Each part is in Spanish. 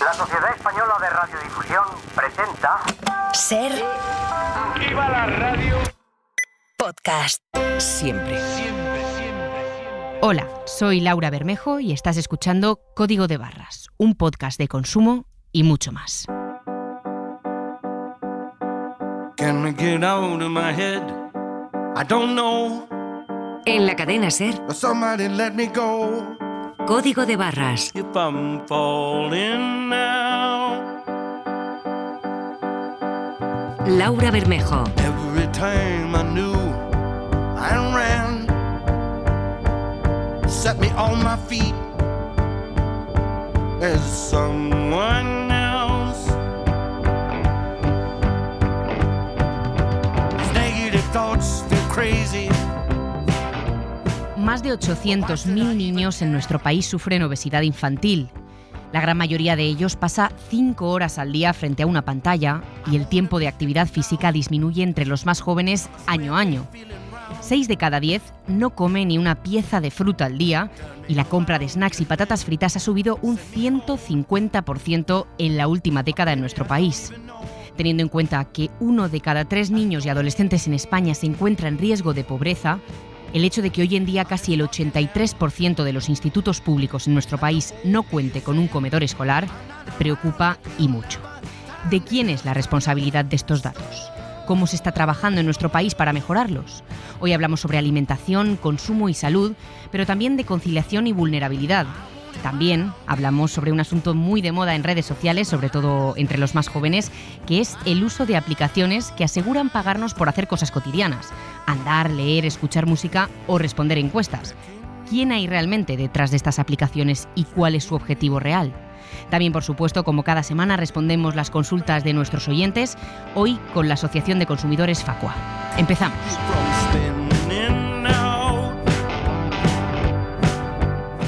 La Sociedad Española de Radiodifusión presenta... Ser... ¡Viva la radio! Podcast. Siempre. Hola, soy Laura Bermejo y estás escuchando Código de Barras, un podcast de consumo y mucho más. Can I get out of my head? I don't know. En la cadena Ser, Somebody let me go. Código de Barras. If I'm falling now. Laura Bermejo. Every time I knew I ran, set me on my feet as someone else. These negative thoughts, they're crazy. Más de 800.000 niños en nuestro país sufren obesidad infantil. La gran mayoría de ellos pasa 5 horas al día frente a una pantalla y el tiempo de actividad física disminuye entre los más jóvenes año a año. 6 de cada 10 no come ni una pieza de fruta al día y la compra de snacks y patatas fritas ha subido un 150% en la última década en nuestro país. Teniendo en cuenta que 1 de cada 3 niños y adolescentes en España se encuentra en riesgo de pobreza, el hecho de que hoy en día casi el 83% de los institutos públicos en nuestro país no cuente con un comedor escolar preocupa y mucho. ¿De quién es la responsabilidad de estos datos? ¿Cómo se está trabajando en nuestro país para mejorarlos? Hoy hablamos sobre alimentación, consumo y salud, pero también de conciliación y vulnerabilidad. También hablamos sobre un asunto muy de moda en redes sociales, sobre todo entre los más jóvenes, que es el uso de aplicaciones que aseguran pagarnos por hacer cosas cotidianas: andar, leer, escuchar música o responder encuestas. ¿Quién hay realmente detrás de estas aplicaciones y cuál es su objetivo real? También, por supuesto, como cada semana, respondemos las consultas de nuestros oyentes, hoy con la Asociación de Consumidores Facua. Empezamos.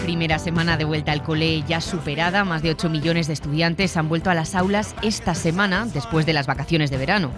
Primera semana de vuelta al cole ya superada. Más de 8 millones de estudiantes han vuelto a las aulas esta semana después de las vacaciones de verano.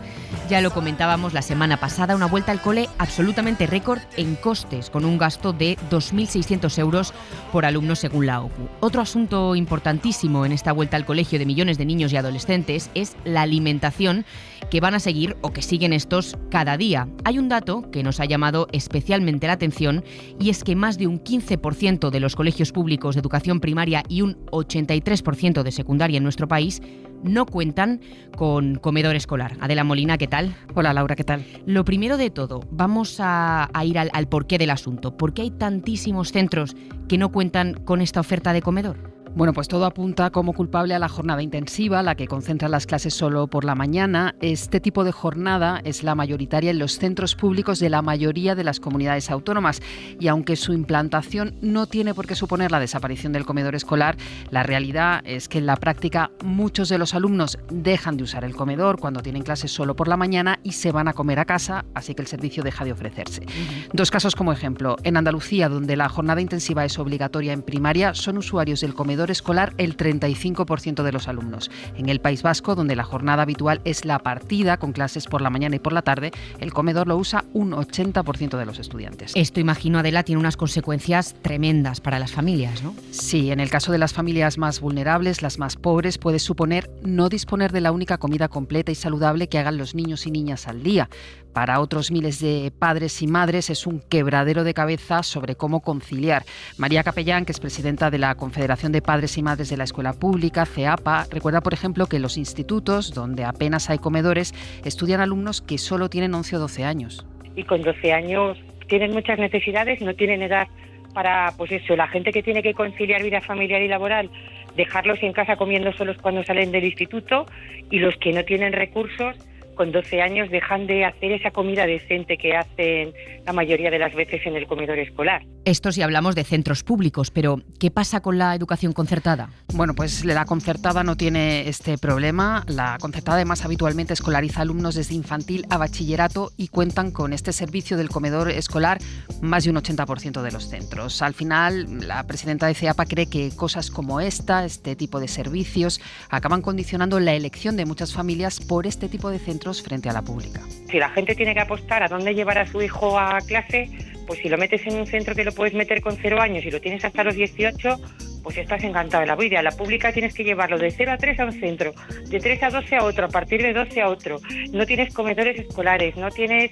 Ya lo comentábamos la semana pasada, una vuelta al cole absolutamente récord en costes, con un gasto de 2.600 euros por alumno según la OCU. Otro asunto importantísimo en esta vuelta al colegio de millones de niños y adolescentes es la alimentación, que van a seguir o que siguen estos cada día. Hay un dato que nos ha llamado especialmente la atención y es que más de un 15% de los colegios públicos de educación primaria y un 83% de secundaria en nuestro país no cuentan con comedor escolar. Adela Molina, ¿qué tal? Hola Laura, ¿qué tal? Lo primero de todo, vamos a ir al porqué del asunto. ¿Por qué hay tantísimos centros que no cuentan con esta oferta de comedor? Bueno, pues todo apunta como culpable a la jornada intensiva, la que concentra las clases solo por la mañana. Este tipo de jornada es la mayoritaria en los centros públicos de la mayoría de las comunidades autónomas. Y aunque su implantación no tiene por qué suponer la desaparición del comedor escolar, la realidad es que en la práctica muchos de los alumnos dejan de usar el comedor cuando tienen clases solo por la mañana y se van a comer a casa, así que el servicio deja de ofrecerse. Dos casos como ejemplo. En Andalucía, donde la jornada intensiva es obligatoria en primaria, son usuarios del comedor escolar el 35% de los alumnos. En el País Vasco, donde la jornada habitual es la partida, con clases por la mañana y por la tarde, el comedor lo usa un 80% de los estudiantes. Esto, imagino, Adela, tiene unas consecuencias tremendas para las familias, ¿no? Sí, en el caso de las familias más vulnerables, las más pobres, puede suponer no disponer de la única comida completa y saludable que hagan los niños y niñas al día. Para otros miles de padres y madres es un quebradero de cabeza sobre cómo conciliar. María Capellán, que es presidenta de la Confederación de Padres y Madres de la Escuela Pública, CEAPA, recuerda, por ejemplo, que en los institutos, donde apenas hay comedores, estudian alumnos que solo tienen 11 o 12 años. Y con 12 años tienen muchas necesidades, no tienen edad para, pues eso, la gente que tiene que conciliar vida familiar y laboral, dejarlos en casa comiendo solos cuando salen del instituto, y los que no tienen recursos, con 12 años dejan de hacer esa comida decente que hacen la mayoría de las veces en el comedor escolar. Esto si hablamos de centros públicos, pero ¿qué pasa con la educación concertada? Bueno, pues la concertada no tiene este problema. La concertada además habitualmente escolariza alumnos desde infantil a bachillerato y cuentan con este servicio del comedor escolar más de un 80% de los centros. Al final, la presidenta de CEAPA cree que cosas como este tipo de servicios, acaban condicionando la elección de muchas familias por este tipo de centros frente a la pública. Si la gente tiene que apostar a dónde llevar a su hijo a clase, pues si lo metes en un centro que lo puedes meter con 0 años y lo tienes hasta los 18, pues estás encantado de la vida. A la pública tienes que llevarlo de 0 a 3 a un centro, de 3 a 12 a otro, a partir de 12 a otro. No tienes comedores escolares, no tienes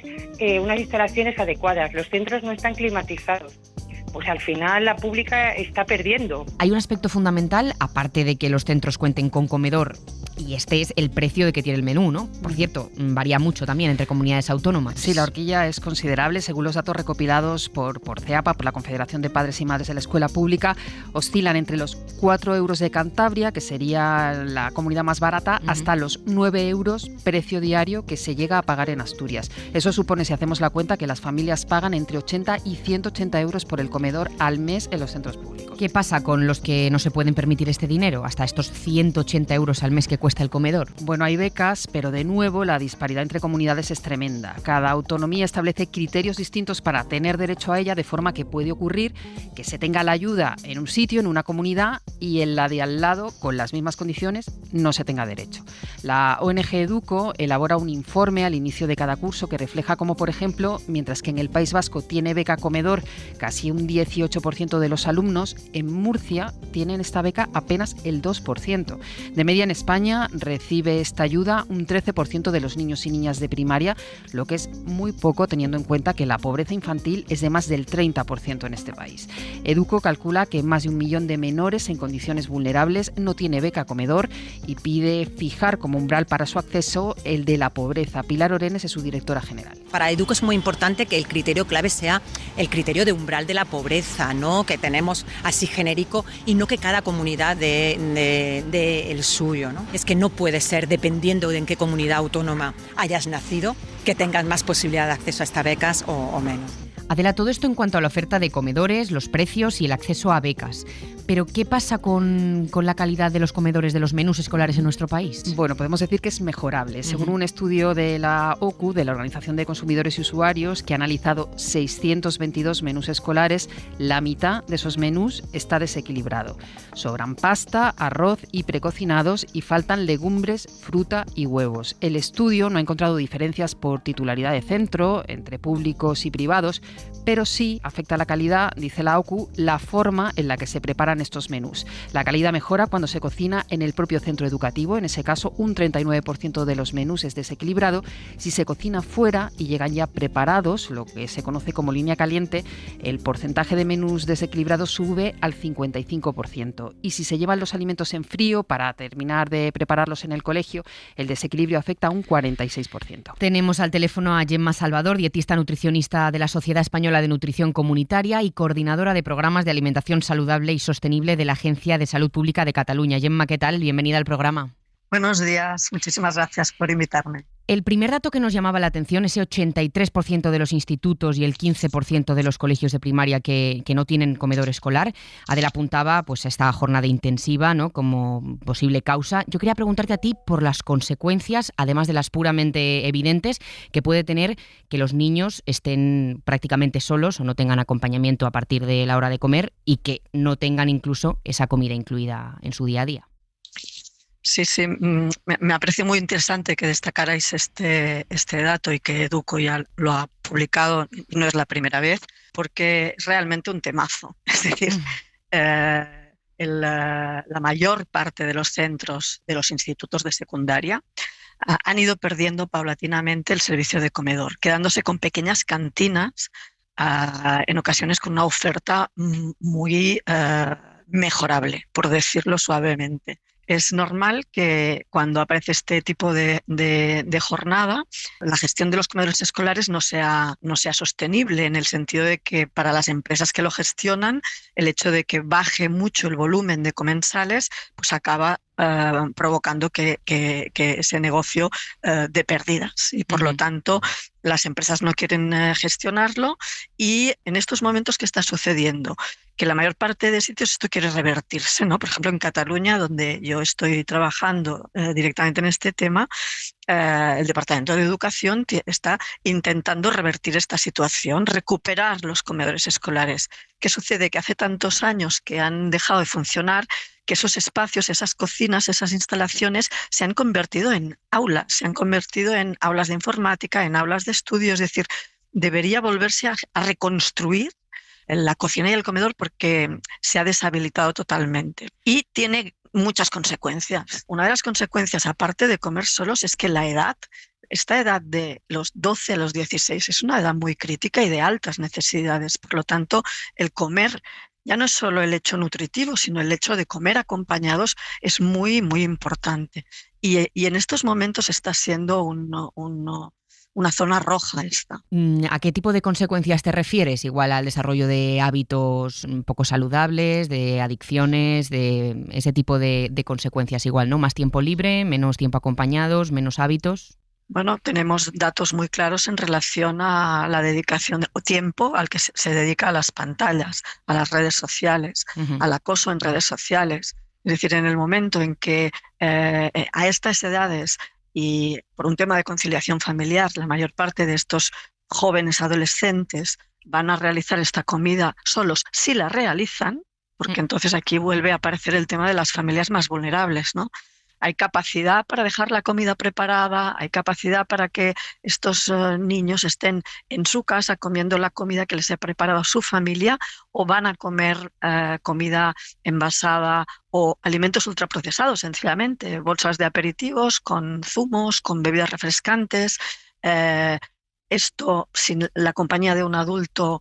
unas instalaciones adecuadas, los centros no están climatizados. Pues al final la pública está perdiendo. Hay un aspecto fundamental, aparte de que los centros cuenten con comedor, y este es el precio de que tiene el menú, ¿no? Por cierto, varía mucho también entre comunidades autónomas. Sí, la horquilla es considerable. Según los datos recopilados por CEAPA, por la Confederación de Padres y Madres de la Escuela Pública, oscilan entre los 4 euros de Cantabria, que sería la comunidad más barata, hasta los 9 euros precio diario que se llega a pagar en Asturias. Eso supone, si hacemos la cuenta, que las familias pagan entre 80 y 180 euros por el comedor al mes en los centros públicos. ¿Qué pasa con los que no se pueden permitir este dinero? Hasta estos 180 euros al mes que cuesta el comedor. Bueno, hay becas, pero de nuevo la disparidad entre comunidades es tremenda. Cada autonomía establece criterios distintos para tener derecho a ella, de forma que puede ocurrir que se tenga la ayuda en un sitio, en una comunidad, y en la de al lado, con las mismas condiciones, no se tenga derecho. La ONG Educo elabora un informe al inicio de cada curso que refleja cómo, por ejemplo, mientras que en el País Vasco tiene beca comedor casi un 18% de los alumnos, en Murcia tienen esta beca apenas el 2%. De media en España recibe esta ayuda un 13% de los niños y niñas de primaria, lo que es muy poco teniendo en cuenta que la pobreza infantil es de más del 30% en este país. Educo calcula que más de 1 millón de menores en condiciones vulnerables no tiene beca comedor y pide fijar como umbral para su acceso el de la pobreza. Pilar Orenes es su directora general. Para Educo es muy importante que el criterio clave sea el criterio de umbral de la pobreza, ¿no? Que tenemos así genérico y no que cada comunidad dé el suyo, ¿no? Es que no puede ser, dependiendo de en qué comunidad autónoma hayas nacido, que tengas más posibilidad de acceso a estas becas o menos. Adela, todo esto en cuanto a la oferta de comedores, los precios y el acceso a becas. Pero, ¿qué pasa con la calidad de los comedores, de los menús escolares en nuestro país? Bueno, podemos decir que es mejorable. Según un estudio de la OCU, de la Organización de Consumidores y Usuarios, que ha analizado 622 menús escolares, la mitad de esos menús está desequilibrado. Sobran pasta, arroz y precocinados y faltan legumbres, fruta y huevos. El estudio no ha encontrado diferencias por titularidad de centro, entre públicos y privados, pero sí afecta a la calidad, dice la OCU, la forma en la que se preparan estos menús. La calidad mejora cuando se cocina en el propio centro educativo, en ese caso un 39% de los menús es desequilibrado. Si se cocina fuera y llegan ya preparados, lo que se conoce como línea caliente, el porcentaje de menús desequilibrados sube al 55%. Y si se llevan los alimentos en frío para terminar de prepararlos en el colegio, el desequilibrio afecta a un 46%. Tenemos al teléfono a Gemma Salvador, dietista nutricionista de la Sociedad Española de Nutrición Comunitaria y coordinadora de programas de alimentación saludable y sostenible de la Agencia de Salud Pública de Cataluña. Gemma, ¿qué tal? Bienvenida al programa. Buenos días, muchísimas gracias por invitarme. El primer dato que nos llamaba la atención, ese 83% de los institutos y el 15% de los colegios de primaria que no tienen comedor escolar. Adela apuntaba pues, a esta jornada intensiva, ¿no?, como posible causa. Yo quería preguntarte a ti por las consecuencias, además de las puramente evidentes, que puede tener que los niños estén prácticamente solos o no tengan acompañamiento a partir de la hora de comer y que no tengan incluso esa comida incluida en su día a día. Sí, me aprecio muy interesante que destacarais este dato y que Educo ya lo ha publicado, y no es la primera vez, porque es realmente un temazo. Es decir, la mayor parte de los centros de los institutos de secundaria han ido perdiendo paulatinamente el servicio de comedor, quedándose con pequeñas cantinas, en ocasiones con una oferta muy mejorable, por decirlo suavemente. Es normal que cuando aparece este tipo de jornada, la gestión de los comedores escolares no sea sostenible, en el sentido de que para las empresas que lo gestionan, el hecho de que baje mucho el volumen de comensales, pues acaba provocando que ese negocio dé pérdidas. Y por lo tanto, las empresas no quieren gestionarlo. Y en estos momentos, ¿qué está sucediendo? Que la mayor parte de sitios esto quiere revertirse, ¿no? Por ejemplo, en Cataluña, donde yo estoy trabajando directamente en este tema, el Departamento de Educación está intentando revertir esta situación, recuperar los comedores escolares. ¿Qué sucede? Que hace tantos años que han dejado de funcionar, que esos espacios, esas cocinas, esas instalaciones se han convertido en aulas, se han convertido en aulas de informática, en aulas de estudio, es decir, debería volverse a reconstruir la cocina y el comedor porque se ha deshabilitado totalmente. Y tiene muchas consecuencias. Una de las consecuencias, aparte de comer solos, es que esta edad de los 12 a los 16 es una edad muy crítica y de altas necesidades. Por lo tanto, el comer ya no es solo el hecho nutritivo, sino el hecho de comer acompañados es muy, muy importante. Y en estos momentos está siendo una zona roja esta. ¿A qué tipo de consecuencias te refieres? Igual al desarrollo de hábitos poco saludables, de adicciones, de ese tipo de consecuencias igual, ¿no? Más tiempo libre, menos tiempo acompañados, menos hábitos. Bueno, tenemos datos muy claros en relación a la dedicación o tiempo al que se dedica a las pantallas, a las redes sociales, al acoso en redes sociales. Es decir, en el momento en que a estas edades y por un tema de conciliación familiar, la mayor parte de estos jóvenes adolescentes van a realizar esta comida solos si la realizan, porque entonces aquí vuelve a aparecer el tema de las familias más vulnerables, ¿no? Hay capacidad para dejar la comida preparada, hay capacidad para que estos niños estén en su casa comiendo la comida que les ha preparado su familia, o van a comer comida envasada o alimentos ultraprocesados, sencillamente, bolsas de aperitivos con zumos, con bebidas refrescantes. Esto sin la compañía de un adulto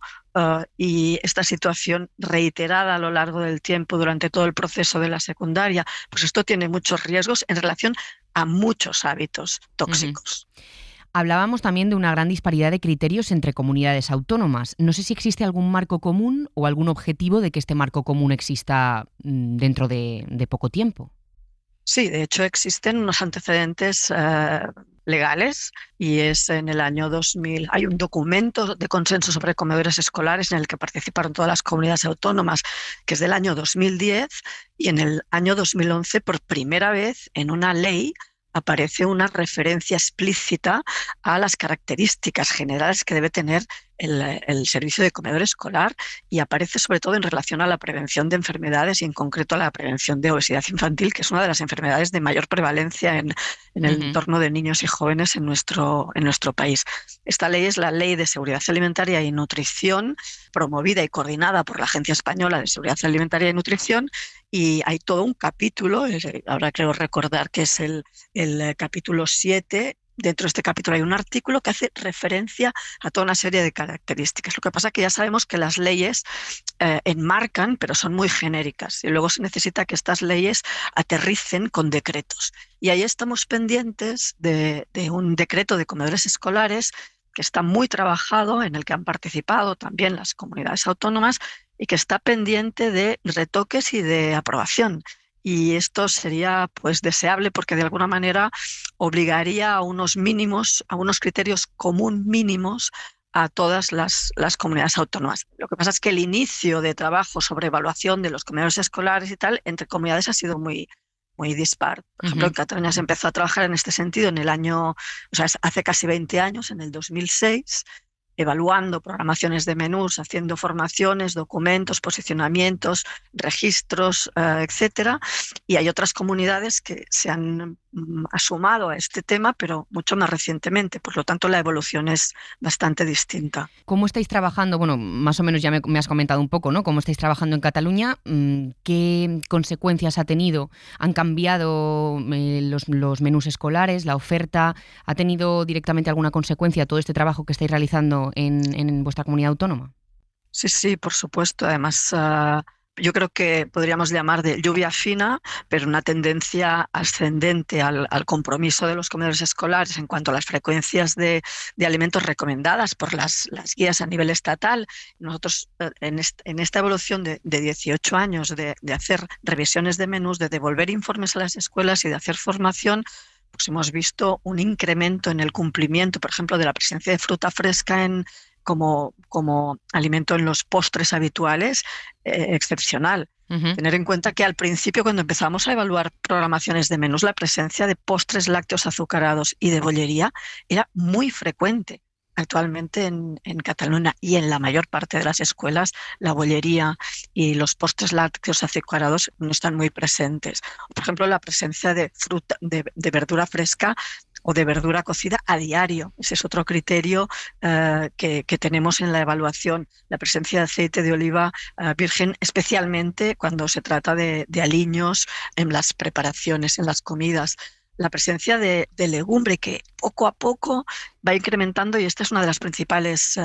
y esta situación reiterada a lo largo del tiempo durante todo el proceso de la secundaria, pues esto tiene muchos riesgos en relación a muchos hábitos tóxicos. Hablábamos también de una gran disparidad de criterios entre comunidades autónomas. No sé si existe algún marco común o algún objetivo de que este marco común exista dentro de poco tiempo. Sí, de hecho existen unos antecedentes legales y es en el año 2000. Hay un documento de consenso sobre comedores escolares en el que participaron todas las comunidades autónomas, que es del año 2010, y en el año 2011 por primera vez en una ley aparece una referencia explícita a las características generales que debe tener el servicio de comedor escolar, y aparece sobre todo en relación a la prevención de enfermedades y en concreto a la prevención de obesidad infantil, que es una de las enfermedades de mayor prevalencia en el entorno de niños y jóvenes en nuestro país. Esta ley es la Ley de Seguridad Alimentaria y Nutrición, promovida y coordinada por la Agencia Española de Seguridad Alimentaria y Nutrición, y hay todo un capítulo, ahora creo recordar que es el capítulo 7. Dentro de este capítulo hay un artículo que hace referencia a toda una serie de características. Lo que pasa es que ya sabemos que las leyes enmarcan, pero son muy genéricas, y luego se necesita que estas leyes aterricen con decretos. Y ahí estamos pendientes de un decreto de comedores escolares que está muy trabajado, en el que han participado también las comunidades autónomas y que está pendiente de retoques y de aprobación. Y esto sería pues deseable porque de alguna manera obligaría a unos mínimos, a unos criterios común mínimos a todas las comunidades autónomas. Lo que pasa es que el inicio de trabajo sobre evaluación de los comedores escolares y tal entre comunidades ha sido muy dispar. Por ejemplo, en Cataluña se empezó a trabajar en este sentido en el año, hace casi 20 años, en el 2006, evaluando programaciones de menús, haciendo formaciones, documentos, posicionamientos, registros, etcétera. Y hay otras comunidades que se han sumado a este tema, pero mucho más recientemente. Por lo tanto, la evolución es bastante distinta. ¿Cómo estáis trabajando? Bueno, más o menos ya me has comentado un poco, ¿no? ¿Cómo estáis trabajando en Cataluña? ¿Qué consecuencias ha tenido? ¿Han cambiado los menús escolares, la oferta? ¿Ha tenido directamente alguna consecuencia todo este trabajo que estáis realizando en vuestra comunidad autónoma? Sí, por supuesto. Además, yo creo que podríamos llamar de lluvia fina, pero una tendencia ascendente al compromiso de los comedores escolares en cuanto a las frecuencias de alimentos recomendadas por las guías a nivel estatal. Nosotros en esta evolución de 18 años de hacer revisiones de menús, de devolver informes a las escuelas y de hacer formación, pues hemos visto un incremento en el cumplimiento, por ejemplo, de la presencia de fruta fresca como alimento en los postres habituales, excepcional. Tener en cuenta que al principio, cuando empezamos a evaluar programaciones de menús, la presencia de postres lácteos azucarados y de bollería era muy frecuente. Actualmente en Cataluña y en la mayor parte de las escuelas, la bollería y los postres lácteos azucarados no están muy presentes. Por ejemplo, la presencia de fruta, de verdura fresca o de verdura cocida a diario. Ese es otro criterio que tenemos en la evaluación, la presencia de aceite de oliva virgen, especialmente cuando se trata de aliños en las preparaciones, en las comidas. La presencia de legumbre, que poco a poco va incrementando, y esta es una de las principales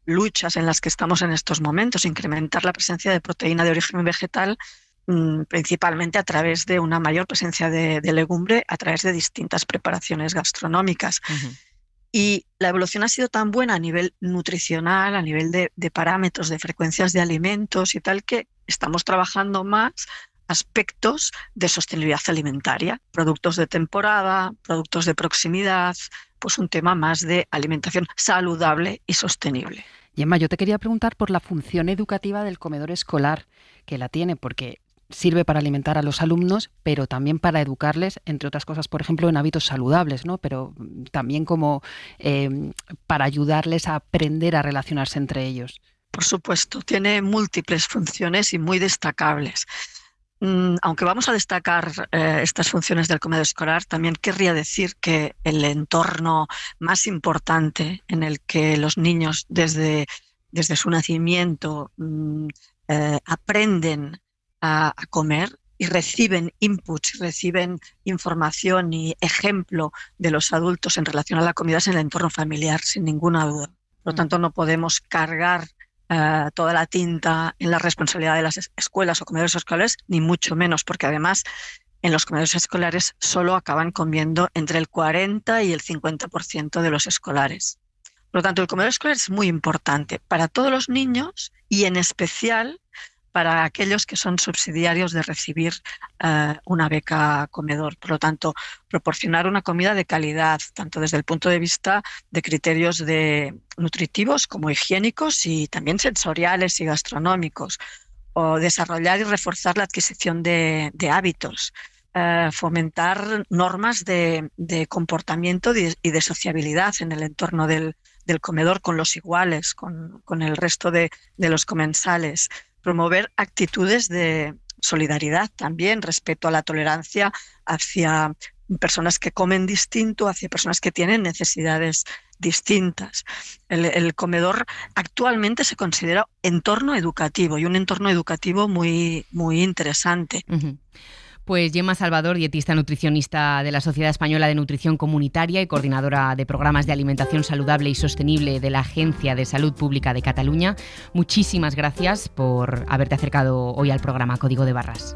luchas en las que estamos en estos momentos, incrementar la presencia de proteína de origen vegetal, principalmente a través de una mayor presencia de legumbre, a través de distintas preparaciones gastronómicas. Uh-huh. Y la evolución ha sido tan buena a nivel nutricional, a nivel de parámetros, de frecuencias de alimentos y tal, que estamos trabajando más aspectos de sostenibilidad alimentaria, productos de temporada, productos de proximidad, pues un tema más de alimentación saludable y sostenible. Gemma, yo te quería preguntar por la función educativa del comedor escolar, que la tiene, porque sirve para alimentar a los alumnos, pero también para educarles, entre otras cosas, por ejemplo, en hábitos saludables, ¿no? Pero también como para ayudarles a aprender a relacionarse entre ellos. Por supuesto, tiene múltiples funciones y muy destacables. Aunque vamos a destacar estas funciones del comedor escolar, también querría decir que el entorno más importante en el que los niños desde su nacimiento aprenden a comer y reciben inputs, reciben información y ejemplo de los adultos en relación a la comida es en el entorno familiar, sin ninguna duda. Por lo tanto, no podemos cargar toda la tinta en la responsabilidad de las escuelas o comedores escolares, ni mucho menos, porque además en los comedores escolares solo acaban comiendo entre el 40 y el 50% de los escolares. Por lo tanto, el comedor escolar es muy importante para todos los niños y en especial para aquellos que son subsidiarios de recibir una beca comedor. Por lo tanto, proporcionar una comida de calidad, tanto desde el punto de vista de criterios nutritivos como higiénicos y también sensoriales y gastronómicos, o desarrollar y reforzar la adquisición de hábitos, fomentar normas de comportamiento y de sociabilidad en el entorno del comedor con los iguales, con el resto de los comensales, promover actitudes de solidaridad también, respeto a la tolerancia hacia personas que comen distinto, hacia personas que tienen necesidades distintas. El comedor actualmente se considera entorno educativo y un entorno educativo muy, muy interesante. Uh-huh. Pues Gemma Salvador, dietista nutricionista de la Sociedad Española de Nutrición Comunitaria y coordinadora de programas de alimentación saludable y sostenible de la Agencia de Salud Pública de Cataluña, muchísimas gracias por haberte acercado hoy al programa Código de Barras.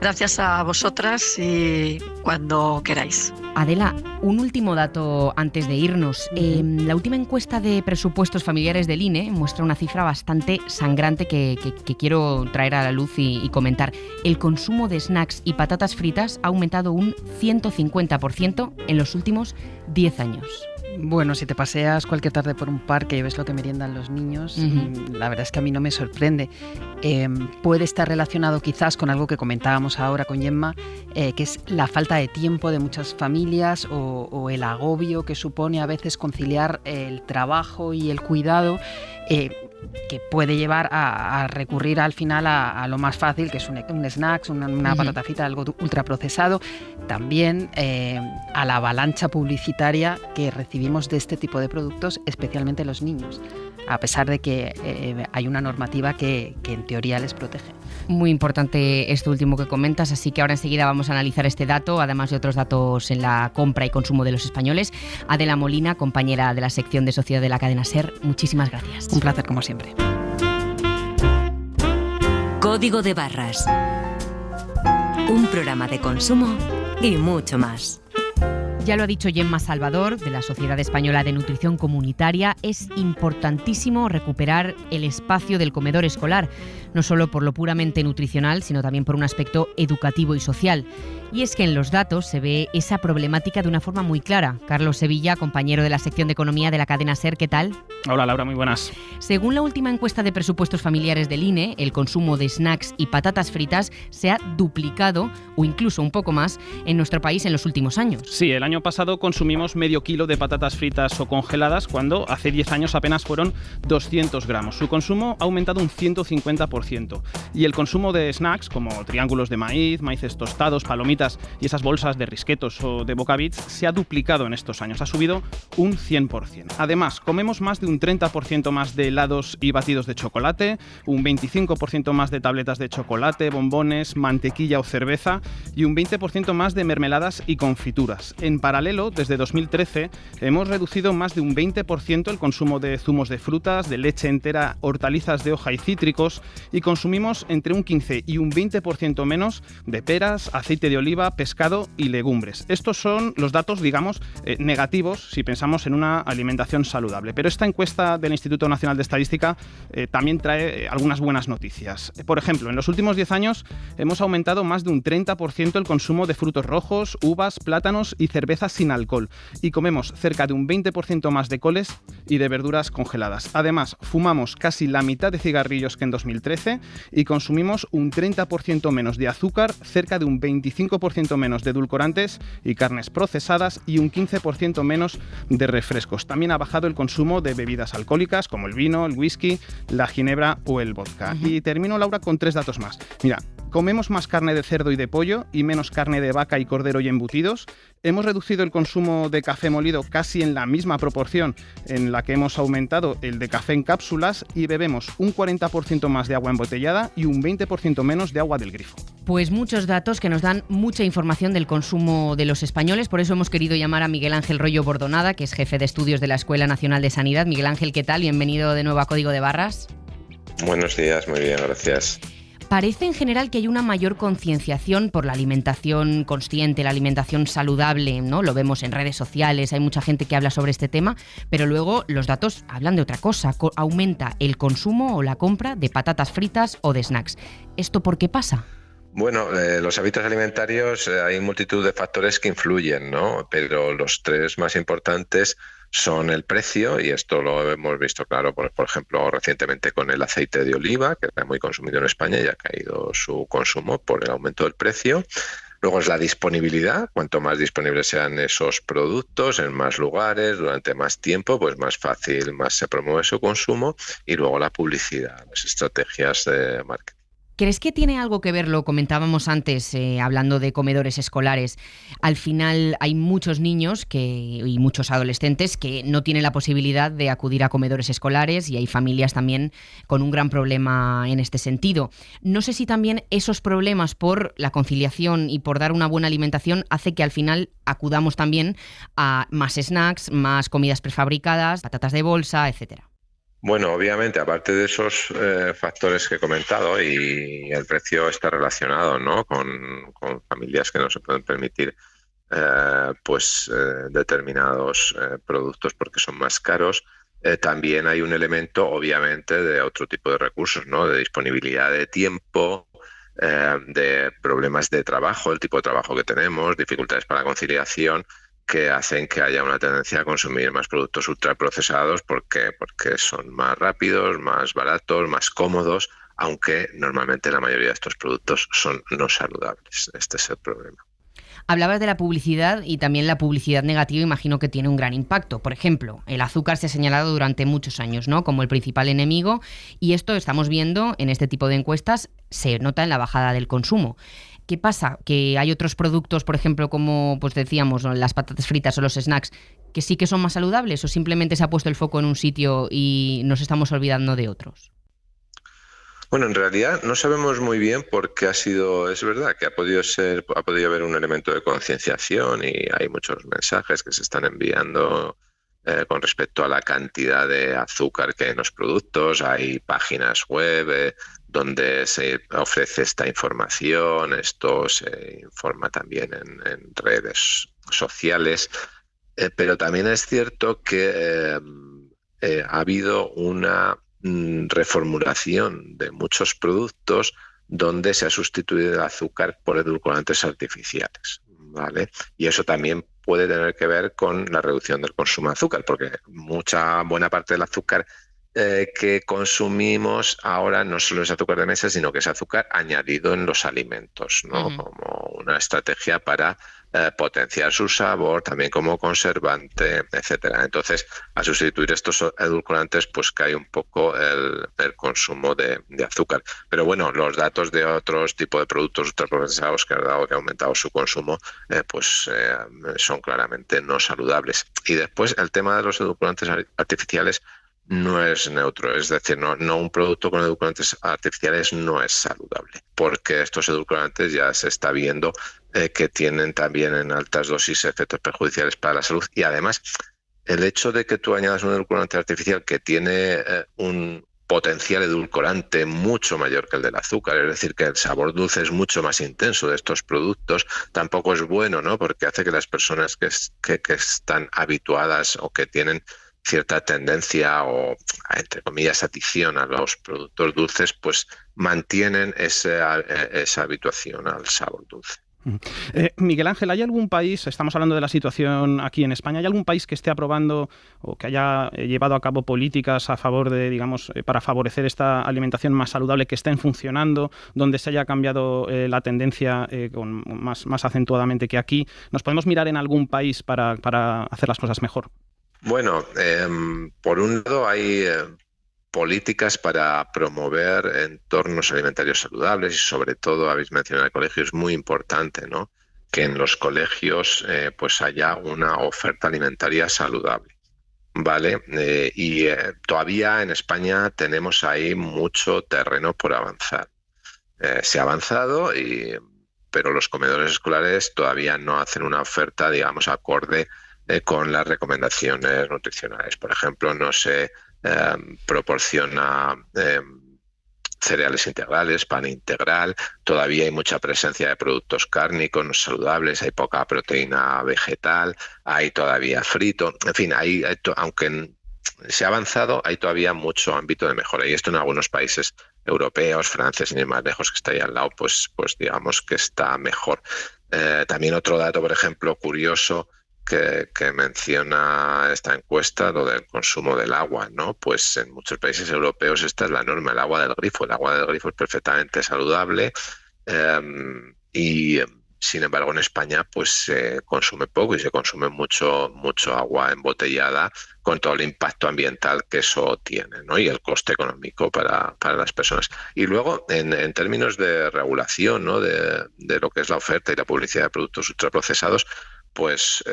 Gracias a vosotras y cuando queráis. Adela, un último dato antes de irnos. La última encuesta de presupuestos familiares del INE muestra una cifra bastante sangrante que quiero traer a la luz y comentar. El consumo de snacks y patatas fritas ha aumentado un 150% en los últimos 10 años. Bueno, si te paseas cualquier tarde por un parque y ves lo que meriendan los niños, la verdad es que a mí no me sorprende. Puede estar relacionado quizás con algo que comentábamos ahora con Gemma, que es la falta de tiempo de muchas familias o el agobio que supone a veces conciliar el trabajo y el cuidado, que puede llevar a recurrir al final a lo más fácil, que es un snack, una patata frita, algo ultraprocesado. También a la avalancha publicitaria que recibimos de este tipo de productos, especialmente los niños, a pesar de que hay una normativa que en teoría les protege. Muy importante esto último que comentas, así que ahora enseguida vamos a analizar este dato, además de otros datos en la compra y consumo de los españoles. Adela Molina, compañera de la sección de Sociedad de la cadena SER, muchísimas gracias. Un placer como siempre. Código de Barras. Un programa de consumo y mucho más. Ya lo ha dicho Gemma Salvador, de la Sociedad Española de Nutrición Comunitaria, es importantísimo recuperar el espacio del comedor escolar, no solo por lo puramente nutricional, sino también por un aspecto educativo y social. Y es que en los datos se ve esa problemática de una forma muy clara. Carlos Sevilla, compañero de la sección de Economía de la cadena SER, ¿qué tal? Hola Laura, muy buenas. Según la última encuesta de presupuestos familiares del INE, el consumo de snacks y patatas fritas se ha duplicado, o incluso un poco más, en nuestro país en los últimos años. Sí, el año pasado consumimos medio kilo de patatas fritas o congeladas, cuando hace 10 años apenas fueron 200 gramos. Su consumo ha aumentado un 150%. 20%. Y el consumo de snacks, como triángulos de maíz, maíces tostados, palomitas y esas bolsas de risquetos o de Bocabits, se ha duplicado en estos años, ha subido un 100%. Además, comemos más de un 30% más de helados y batidos de chocolate, un 25% más de tabletas de chocolate, bombones, mantequilla o cerveza y un 20% más de mermeladas y confituras. En paralelo, desde 2013, hemos reducido más de un 20% el consumo de zumos de frutas, de leche entera, hortalizas de hoja y cítricos, y consumimos entre un 15 y un 20% menos de peras, aceite de oliva, pescado y legumbres. Estos son los datos, digamos, negativos si pensamos en una alimentación saludable. Pero esta encuesta del Instituto Nacional de Estadística también trae algunas buenas noticias. Por ejemplo, en los últimos 10 años hemos aumentado más de un 30% el consumo de frutos rojos, uvas, plátanos y cervezas sin alcohol. Y comemos cerca de un 20% más de coles y de verduras congeladas. Además, fumamos casi la mitad de cigarrillos que en 2013 y consumimos un 30% menos de azúcar, cerca de un 25% menos de edulcorantes y carnes procesadas y un 15% menos de refrescos. También ha bajado el consumo de bebidas alcohólicas como el vino, el whisky, la ginebra o el vodka. Y termino, Laura, con 3 datos más. Mira, comemos más carne de cerdo y de pollo y menos carne de vaca y cordero y embutidos. Hemos reducido el consumo de café molido casi en la misma proporción en la que hemos aumentado el de café en cápsulas y bebemos un 40% más de agua embotellada y un 20% menos de agua del grifo. Pues muchos datos que nos dan mucha información del consumo de los españoles. Por eso hemos querido llamar a Miguel Ángel Royo Bordonada, que es jefe de estudios de la Escuela Nacional de Sanidad. Miguel Ángel, ¿qué tal? Bienvenido de nuevo a Código de Barras. Buenos días, muy bien, gracias. Parece en general que hay una mayor concienciación por la alimentación consciente, la alimentación saludable, ¿no? Lo vemos en redes sociales, hay mucha gente que habla sobre este tema, pero luego los datos hablan de otra cosa. Aumenta el consumo o la compra de patatas fritas o de snacks. ¿Esto por qué pasa? Bueno, los hábitos alimentarios, hay multitud de factores que influyen, ¿no? Pero los 3 más importantes son el precio, y esto lo hemos visto claro, por ejemplo, recientemente con el aceite de oliva, que era muy consumido en España y ha caído su consumo por el aumento del precio. Luego es la disponibilidad. Cuanto más disponibles sean esos productos en más lugares, durante más tiempo, pues más fácil, más se promueve su consumo. Y luego la publicidad, las estrategias de marketing. ¿Crees que tiene algo que ver? Lo comentábamos antes, hablando de comedores escolares. Al final hay muchos niños y muchos adolescentes que no tienen la posibilidad de acudir a comedores escolares, y hay familias también con un gran problema en este sentido. No sé si también esos problemas por la conciliación y por dar una buena alimentación hace que al final acudamos también a más snacks, más comidas prefabricadas, patatas de bolsa, etcétera. Bueno, obviamente, aparte de esos factores que he comentado, y el precio está relacionado, ¿no?, con familias que no se pueden permitir determinados productos porque son más caros, también hay un elemento, obviamente, de otro tipo de recursos, ¿no?, de disponibilidad de tiempo, de problemas de trabajo, el tipo de trabajo que tenemos, dificultades para la conciliación, que hacen que haya una tendencia a consumir más productos ultraprocesados porque son más rápidos, más baratos, más cómodos, aunque normalmente la mayoría de estos productos son no saludables. Este es el problema. Hablabas de la publicidad, y también la publicidad negativa imagino que tiene un gran impacto. Por ejemplo, el azúcar se ha señalado durante muchos años, ¿no?, como el principal enemigo, y esto estamos viendo en este tipo de encuestas, se nota en la bajada del consumo. ¿Qué pasa? Que hay otros productos, por ejemplo, como pues decíamos, las patatas fritas o los snacks, que sí que son más saludables, o simplemente se ha puesto el foco en un sitio y nos estamos olvidando de otros. Bueno, en realidad no sabemos muy bien por qué es verdad que ha podido haber un elemento de concienciación, y hay muchos mensajes que se están enviando con respecto a la cantidad de azúcar que hay en los productos. Hay páginas web donde se ofrece esta información, esto se informa también en redes sociales, pero también es cierto que ha habido una reformulación de muchos productos donde se ha sustituido el azúcar por edulcorantes artificiales, ¿vale? Y eso también puede tener que ver con la reducción del consumo de azúcar, porque buena parte del azúcar que consumimos ahora no solo es azúcar de mesa, sino que es azúcar añadido en los alimentos, ¿no? Como una estrategia para potenciar su sabor, también como conservante, etcétera. Entonces, a sustituir estos edulcorantes, pues cae un poco el consumo de azúcar. Pero bueno, los datos de otros tipos de productos ultraprocesados que ha aumentado su consumo, son claramente no saludables. Y después, el tema de los edulcorantes artificiales no es neutro, es decir, no un producto con edulcorantes artificiales no es saludable, porque estos edulcorantes ya se está viendo que tienen también en altas dosis efectos perjudiciales para la salud, y además el hecho de que tú añadas un edulcorante artificial que tiene un potencial edulcorante mucho mayor que el del azúcar, es decir, que el sabor dulce es mucho más intenso de estos productos, tampoco es bueno, ¿no? Porque hace que las personas que están habituadas o que tienen cierta tendencia o, entre comillas, adicción a los productos dulces, pues mantienen esa habituación al sabor dulce. Miguel Ángel, ¿hay algún país, estamos hablando de la situación aquí en España, ¿hay algún país que esté aprobando o que haya llevado a cabo políticas a favor de, digamos, para favorecer esta alimentación más saludable, que estén funcionando, donde se haya cambiado la tendencia más acentuadamente que aquí? ¿Nos podemos mirar en algún país para hacer las cosas mejor? Bueno, por un lado hay políticas para promover entornos alimentarios saludables y sobre todo, habéis mencionado el colegio, es muy importante, ¿no? Que en los colegios pues haya una oferta alimentaria saludable, ¿vale? Todavía en España tenemos ahí mucho terreno por avanzar. Se ha avanzado, pero los comedores escolares todavía no hacen una oferta, digamos, acorde con las recomendaciones nutricionales. Por ejemplo, no se proporciona cereales integrales, pan integral, todavía hay mucha presencia de productos cárnicos no saludables, hay poca proteína vegetal, hay todavía frito, en fin, aunque se ha avanzado, hay todavía mucho ámbito de mejora, y esto en algunos países europeos, Francia, sin ir más lejos, que está ahí al lado, pues digamos que está mejor. También otro dato, por ejemplo, curioso, que menciona esta encuesta, lo del consumo del agua, ¿no? Pues en muchos países europeos esta es la norma, el agua del grifo. El agua del grifo es perfectamente saludable y, sin embargo, en España pues se consume poco y se consume mucho agua embotellada, con todo el impacto ambiental que eso tiene, ¿no? Y el coste económico para las personas. Y luego, en términos de regulación, ¿no? de lo que es la oferta y la publicidad de productos ultraprocesados, pues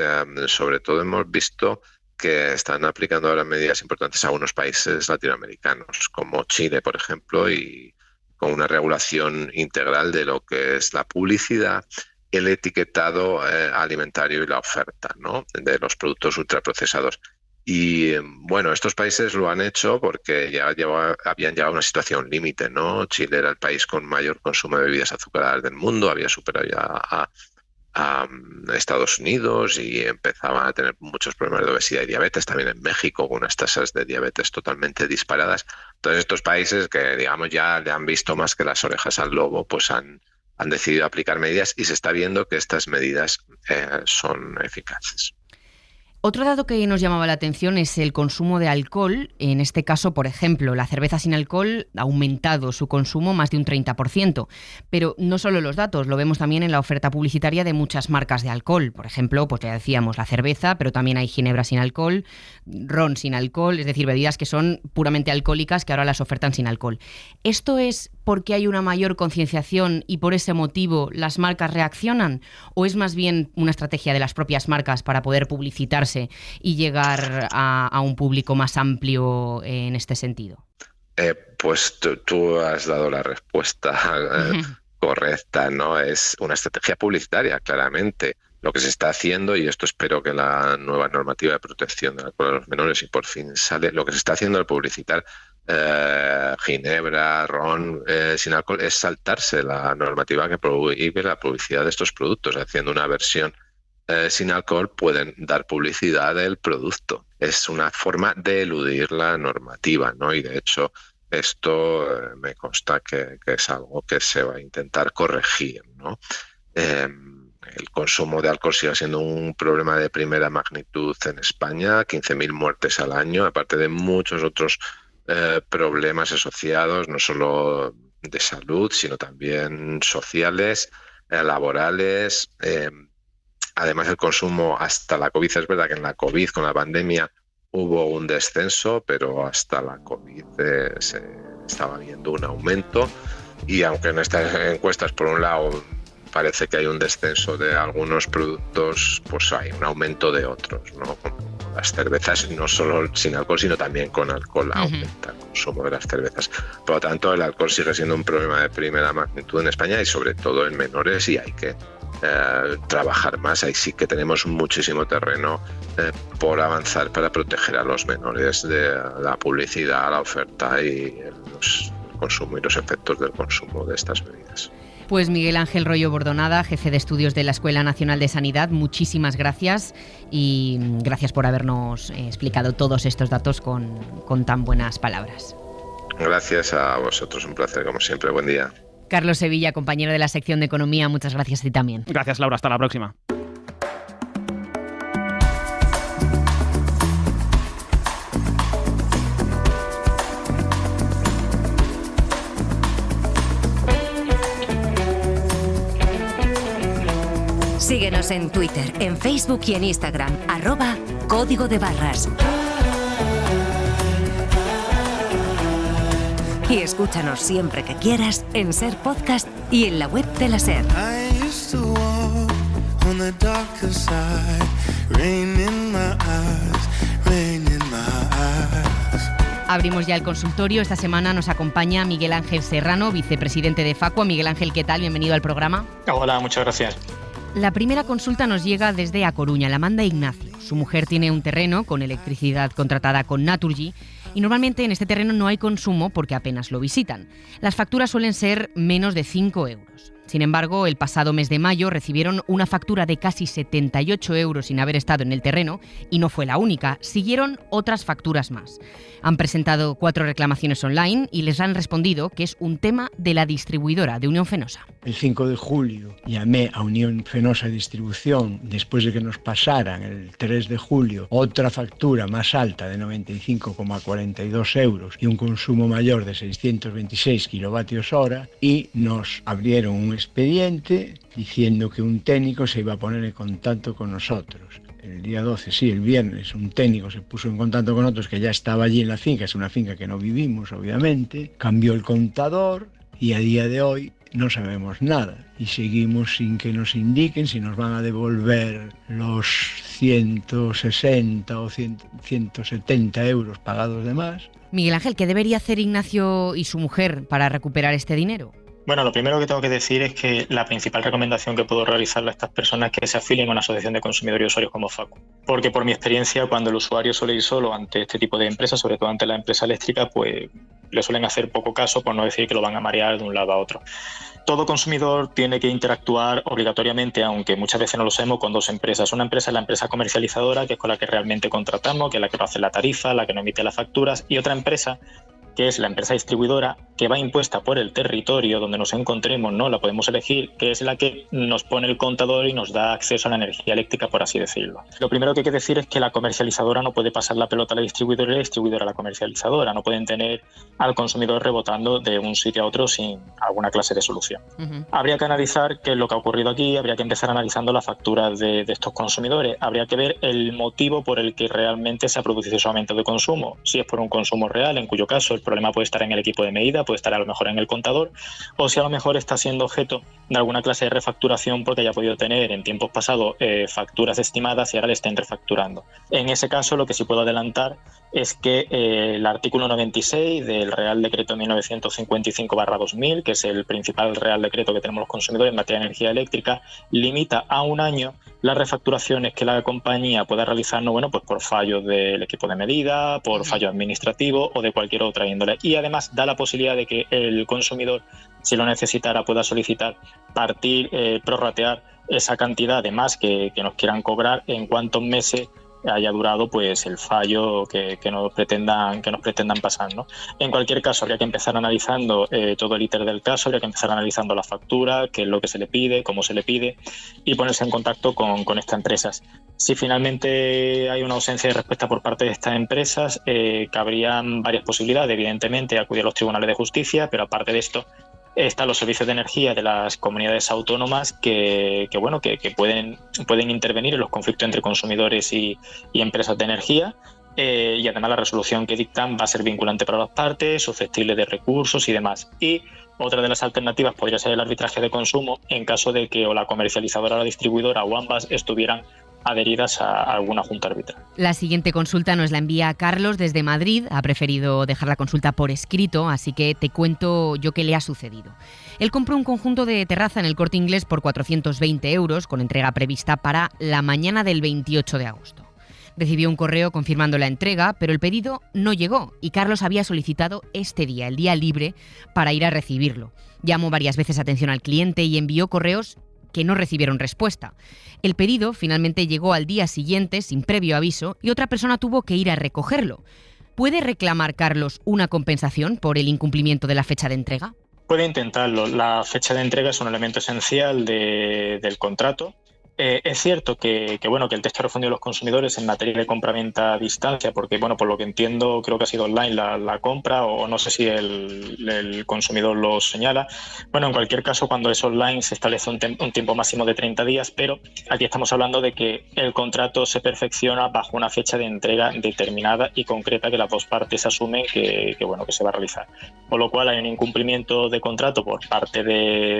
sobre todo hemos visto que están aplicando ahora medidas importantes a algunos países latinoamericanos, como Chile, por ejemplo, y con una regulación integral de lo que es la publicidad, el etiquetado alimentario y la oferta, ¿no? De los productos ultraprocesados. Y bueno, estos países lo han hecho porque ya habían llegado a una situación límite, ¿no? Chile era el país con mayor consumo de bebidas azucaradas del mundo, había superado ya a Estados Unidos y empezaban a tener muchos problemas de obesidad y diabetes, también en México, con unas tasas de diabetes totalmente disparadas. Entonces estos países que, digamos, ya le han visto más que las orejas al lobo, pues han decidido aplicar medidas, y se está viendo que estas medidas son eficaces. Otro dato que nos llamaba la atención es el consumo de alcohol. En este caso, por ejemplo, la cerveza sin alcohol ha aumentado su consumo más de un 30%. Pero no solo los datos, lo vemos también en la oferta publicitaria de muchas marcas de alcohol. Por ejemplo, pues ya decíamos la cerveza, pero también hay ginebra sin alcohol, ron sin alcohol, es decir, bebidas que son puramente alcohólicas que ahora las ofertan sin alcohol. ¿Esto es porque hay una mayor concienciación y por ese motivo las marcas reaccionan? ¿O es más bien una estrategia de las propias marcas para poder publicitarse y llegar a un público más amplio en este sentido? Pues tú has dado la respuesta correcta, ¿no? Es una estrategia publicitaria, claramente. Lo que se está haciendo, y esto espero que la nueva normativa de protección del alcohol a los menores, y por fin sale, lo que se está haciendo al publicitar ginebra, ron sin alcohol, es saltarse la normativa que prohíbe la publicidad de estos productos. Haciendo una versión sin alcohol pueden dar publicidad del producto. Es una forma de eludir la normativa, ¿no? Y de hecho esto me consta que es algo que se va a intentar corregir, ¿no? El consumo de alcohol sigue siendo un problema de primera magnitud en España, 15.000 muertes al año, aparte de muchos otros problemas asociados no solo de salud, sino también sociales, laborales. Además, el consumo hasta la COVID, es verdad que en la COVID, con la pandemia, hubo un descenso, pero hasta la COVID se estaba viendo un aumento. Y aunque en estas encuestas, por un lado, parece que hay un descenso de algunos productos, pues hay un aumento de otros, ¿no? Como las cervezas, no solo sin alcohol, sino también con alcohol, aumenta el consumo de las cervezas. Por lo tanto, el alcohol sigue siendo un problema de primera magnitud en España y sobre todo en menores, y hay que trabajar más. Ahí sí que tenemos muchísimo terreno por avanzar para proteger a los menores de la publicidad, la oferta y el consumo y los efectos del consumo de estas bebidas. Pues Miguel Ángel Royo Bordonada, jefe de estudios de la Escuela Nacional de Sanidad, muchísimas gracias y gracias por habernos explicado todos estos datos con tan buenas palabras. Gracias a vosotros, un placer como siempre, buen día. Carlos Sevilla, compañero de la sección de Economía, muchas gracias a ti también. Gracias, Laura, hasta la próxima. Síguenos en Twitter, en Facebook y en Instagram, @Código de Barras. Y escúchanos siempre que quieras en SER Podcast y en la web de la SER. Abrimos ya el consultorio. Esta semana nos acompaña Miguel Ángel Serrano, vicepresidente de Facua. Miguel Ángel, ¿qué tal? Bienvenido al programa. Hola, muchas gracias. La primera consulta nos llega desde A Coruña, la manda Ignacio. Su mujer tiene un terreno con electricidad contratada con Naturgy y normalmente en este terreno no hay consumo porque apenas lo visitan. Las facturas suelen ser menos de 5 euros. Sin embargo, el pasado mes de mayo recibieron una factura de casi 78 euros sin haber estado en el terreno y no fue la única. Siguieron otras facturas más. Han presentado 4 reclamaciones online y les han respondido que es un tema de la distribuidora de Unión Fenosa. El 5 de julio llamé a Unión Fenosa Distribución después de que nos pasaran el 3 de julio otra factura más alta de 95,42 euros y un consumo mayor de 626 kilovatios hora y nos abrieron un expediente diciendo que un técnico se iba a poner en contacto con nosotros. El día 12, sí, el viernes, un técnico se puso en contacto con nosotros que ya estaba allí en la finca, es una finca que no vivimos, obviamente, cambió el contador y a día de hoy no sabemos nada y seguimos sin que nos indiquen si nos van a devolver los 160 o 170 euros pagados de más. Miguel Ángel, ¿qué debería hacer Ignacio y su mujer para recuperar este dinero? Bueno, lo primero que tengo que decir es que la principal recomendación que puedo realizarle a estas personas es que se afilien a una asociación de consumidores y usuarios como Facua. Porque por mi experiencia, cuando el usuario suele ir solo ante este tipo de empresas, sobre todo ante la empresa eléctrica, pues le suelen hacer poco caso, por no decir que lo van a marear de un lado a otro. Todo consumidor tiene que interactuar obligatoriamente, aunque muchas veces no lo sabemos, con 2 empresas. Una empresa es la empresa comercializadora, que es con la que realmente contratamos, que es la que nos hace la tarifa, la que nos emite las facturas, y otra empresa que es la empresa distribuidora, que va impuesta por el territorio donde nos encontremos, ¿no? La podemos elegir, que es la que nos pone el contador y nos da acceso a la energía eléctrica, por así decirlo. Lo primero que hay que decir es que la comercializadora no puede pasar la pelota a la distribuidora y la distribuidora a la comercializadora. No pueden tener al consumidor rebotando de un sitio a otro sin alguna clase de solución. Habría que analizar qué es lo que ha ocurrido aquí, habría que empezar analizando las facturas de estos consumidores, habría que ver el motivo por el que realmente se ha producido ese aumento de consumo. Si es por un consumo real, en cuyo caso el problema puede estar en el equipo de medida, puede estar a lo mejor en el contador, o si a lo mejor está siendo objeto de alguna clase de refacturación porque haya podido tener en tiempos pasados facturas estimadas y ahora le estén refacturando. En ese caso, lo que sí puedo adelantar es que el artículo 96 del Real Decreto 1955/2000, que es el principal Real Decreto que tenemos los consumidores en materia de energía eléctrica, limita a 1 año las refacturaciones que la compañía pueda realizar, pues por fallos del equipo de medida, por fallo administrativo o de cualquier otra índole. Y además da la posibilidad de que el consumidor, si lo necesitara, pueda solicitar prorratear esa cantidad de más que nos quieran cobrar en cuántos meses haya durado pues el fallo que nos pretendan pasar, ¿no? En cualquier caso, habría que empezar analizando todo el íter del caso, habría que empezar analizando la factura, qué es lo que se le pide, cómo se le pide, y ponerse en contacto con estas empresas. Si finalmente hay una ausencia de respuesta por parte de estas empresas, cabrían varias posibilidades. Evidentemente, acudir a los tribunales de justicia, pero aparte de esto, están los servicios de energía de las comunidades autónomas que pueden intervenir en los conflictos entre consumidores y empresas de energía, y además la resolución que dictan va a ser vinculante para las partes, susceptible de recursos y demás. Y otra de las alternativas podría ser el arbitraje de consumo en caso de que o la comercializadora o la distribuidora o ambas estuvieran adheridas a alguna junta arbitral. La siguiente consulta nos la envía Carlos desde Madrid. Ha preferido dejar la consulta por escrito, así que te cuento yo qué le ha sucedido. Él compró un conjunto de terraza en el Corte Inglés por 420 euros, con entrega prevista para la mañana del 28 de agosto. Recibió un correo confirmando la entrega, pero el pedido no llegó y Carlos había solicitado este día, el día libre, para ir a recibirlo. Llamó varias veces atención al cliente y envió correos que no recibieron respuesta. El pedido finalmente llegó al día siguiente sin previo aviso y otra persona tuvo que ir a recogerlo. ¿Puede reclamar Carlos una compensación por el incumplimiento de la fecha de entrega? Puede intentarlo. La fecha de entrega es un elemento esencial del contrato. Es cierto que el texto refundido a los consumidores en materia de compra-venta a distancia, porque por lo que entiendo creo que ha sido online la compra, o no sé si el consumidor lo señala. En cualquier caso, cuando es online se establece un tiempo máximo de 30 días, pero aquí estamos hablando de que el contrato se perfecciona bajo una fecha de entrega determinada y concreta que las dos partes asumen que se va a realizar. Con lo cual hay un incumplimiento de contrato por parte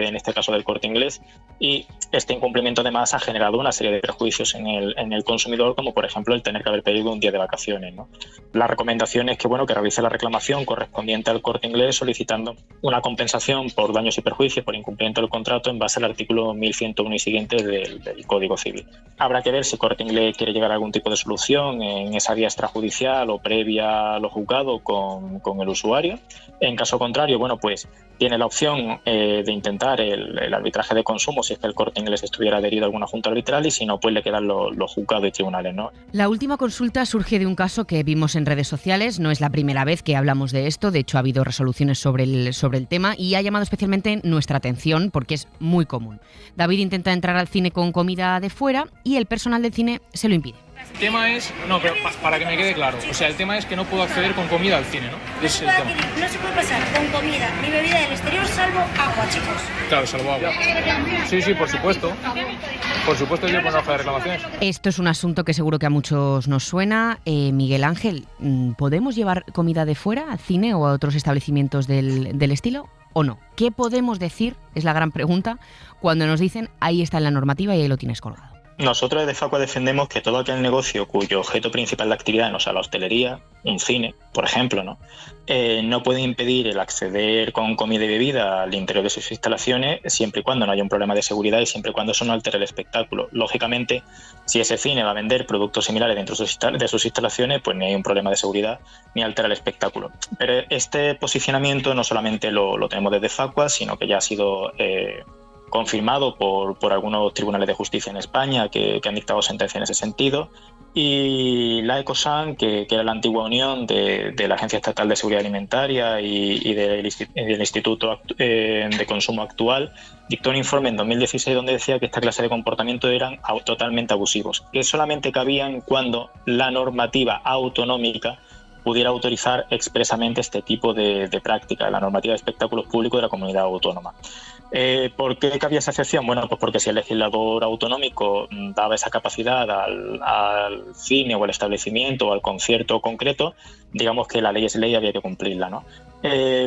en este caso del Corte Inglés, y este incumplimiento además ha generado una serie de perjuicios en el consumidor, como por ejemplo el tener que haber pedido un día de vacaciones, ¿no? La recomendación es que realice la reclamación correspondiente al Corte Inglés solicitando una compensación por daños y perjuicios por incumplimiento del contrato en base al artículo 1101 y siguientes del Código Civil. Habrá que ver si Corte Inglés quiere llegar a algún tipo de solución en esa vía extrajudicial o previa a lo juzgado con el usuario. En caso contrario, tiene la opción de intentar el arbitraje de consumo si es que el Corte Inglés estuviera adherido a alguna junta arbitral, y si no, le quedan los juzgados y tribunales, ¿no? La última consulta surge de un caso que vimos en redes sociales. No es la primera vez que hablamos de esto, de hecho ha habido resoluciones sobre el tema y ha llamado especialmente nuestra atención porque es muy común. David intenta entrar al cine con comida de fuera y el personal del cine se lo impide. El tema es, pero para que me quede claro, el tema es que no puedo acceder con comida al cine, ¿no? Ese es el tema. No se puede pasar con comida ni bebida del exterior salvo agua, chicos. Claro, salvo agua. Sí, por supuesto. Por supuesto que yo pongo hoja de reclamaciones. Esto es un asunto que seguro que a muchos nos suena. Miguel Ángel, ¿podemos llevar comida de fuera al cine o a otros establecimientos del estilo o no? ¿Qué podemos decir? Es la gran pregunta cuando nos dicen ahí está en la normativa y ahí lo tienes colgado. Nosotros desde Facua defendemos que todo aquel negocio cuyo objeto principal de actividad no sea la hostelería, un cine, por ejemplo, no puede impedir el acceder con comida y bebida al interior de sus instalaciones siempre y cuando no haya un problema de seguridad y siempre y cuando eso no altere el espectáculo. Lógicamente, si ese cine va a vender productos similares dentro de sus instalaciones, pues ni hay un problema de seguridad ni altera el espectáculo. Pero este posicionamiento no solamente lo tenemos desde Facua, sino que ya ha sido confirmado por algunos tribunales de justicia en España que han dictado sentencia en ese sentido, y la ECOSAN, que era la antigua unión de la Agencia Estatal de Seguridad Alimentaria y del Instituto de Consumo actual, dictó un informe en 2016 donde decía que esta clase de comportamientos eran totalmente abusivos, que solamente cabían cuando la normativa autonómica pudiera autorizar expresamente este tipo de práctica, la normativa de espectáculos públicos de la comunidad autónoma. ¿Por qué cabía esa excepción? Pues porque si el legislador autonómico daba esa capacidad al cine o al establecimiento o al concierto concreto, digamos que la ley es ley y había que cumplirla, ¿no?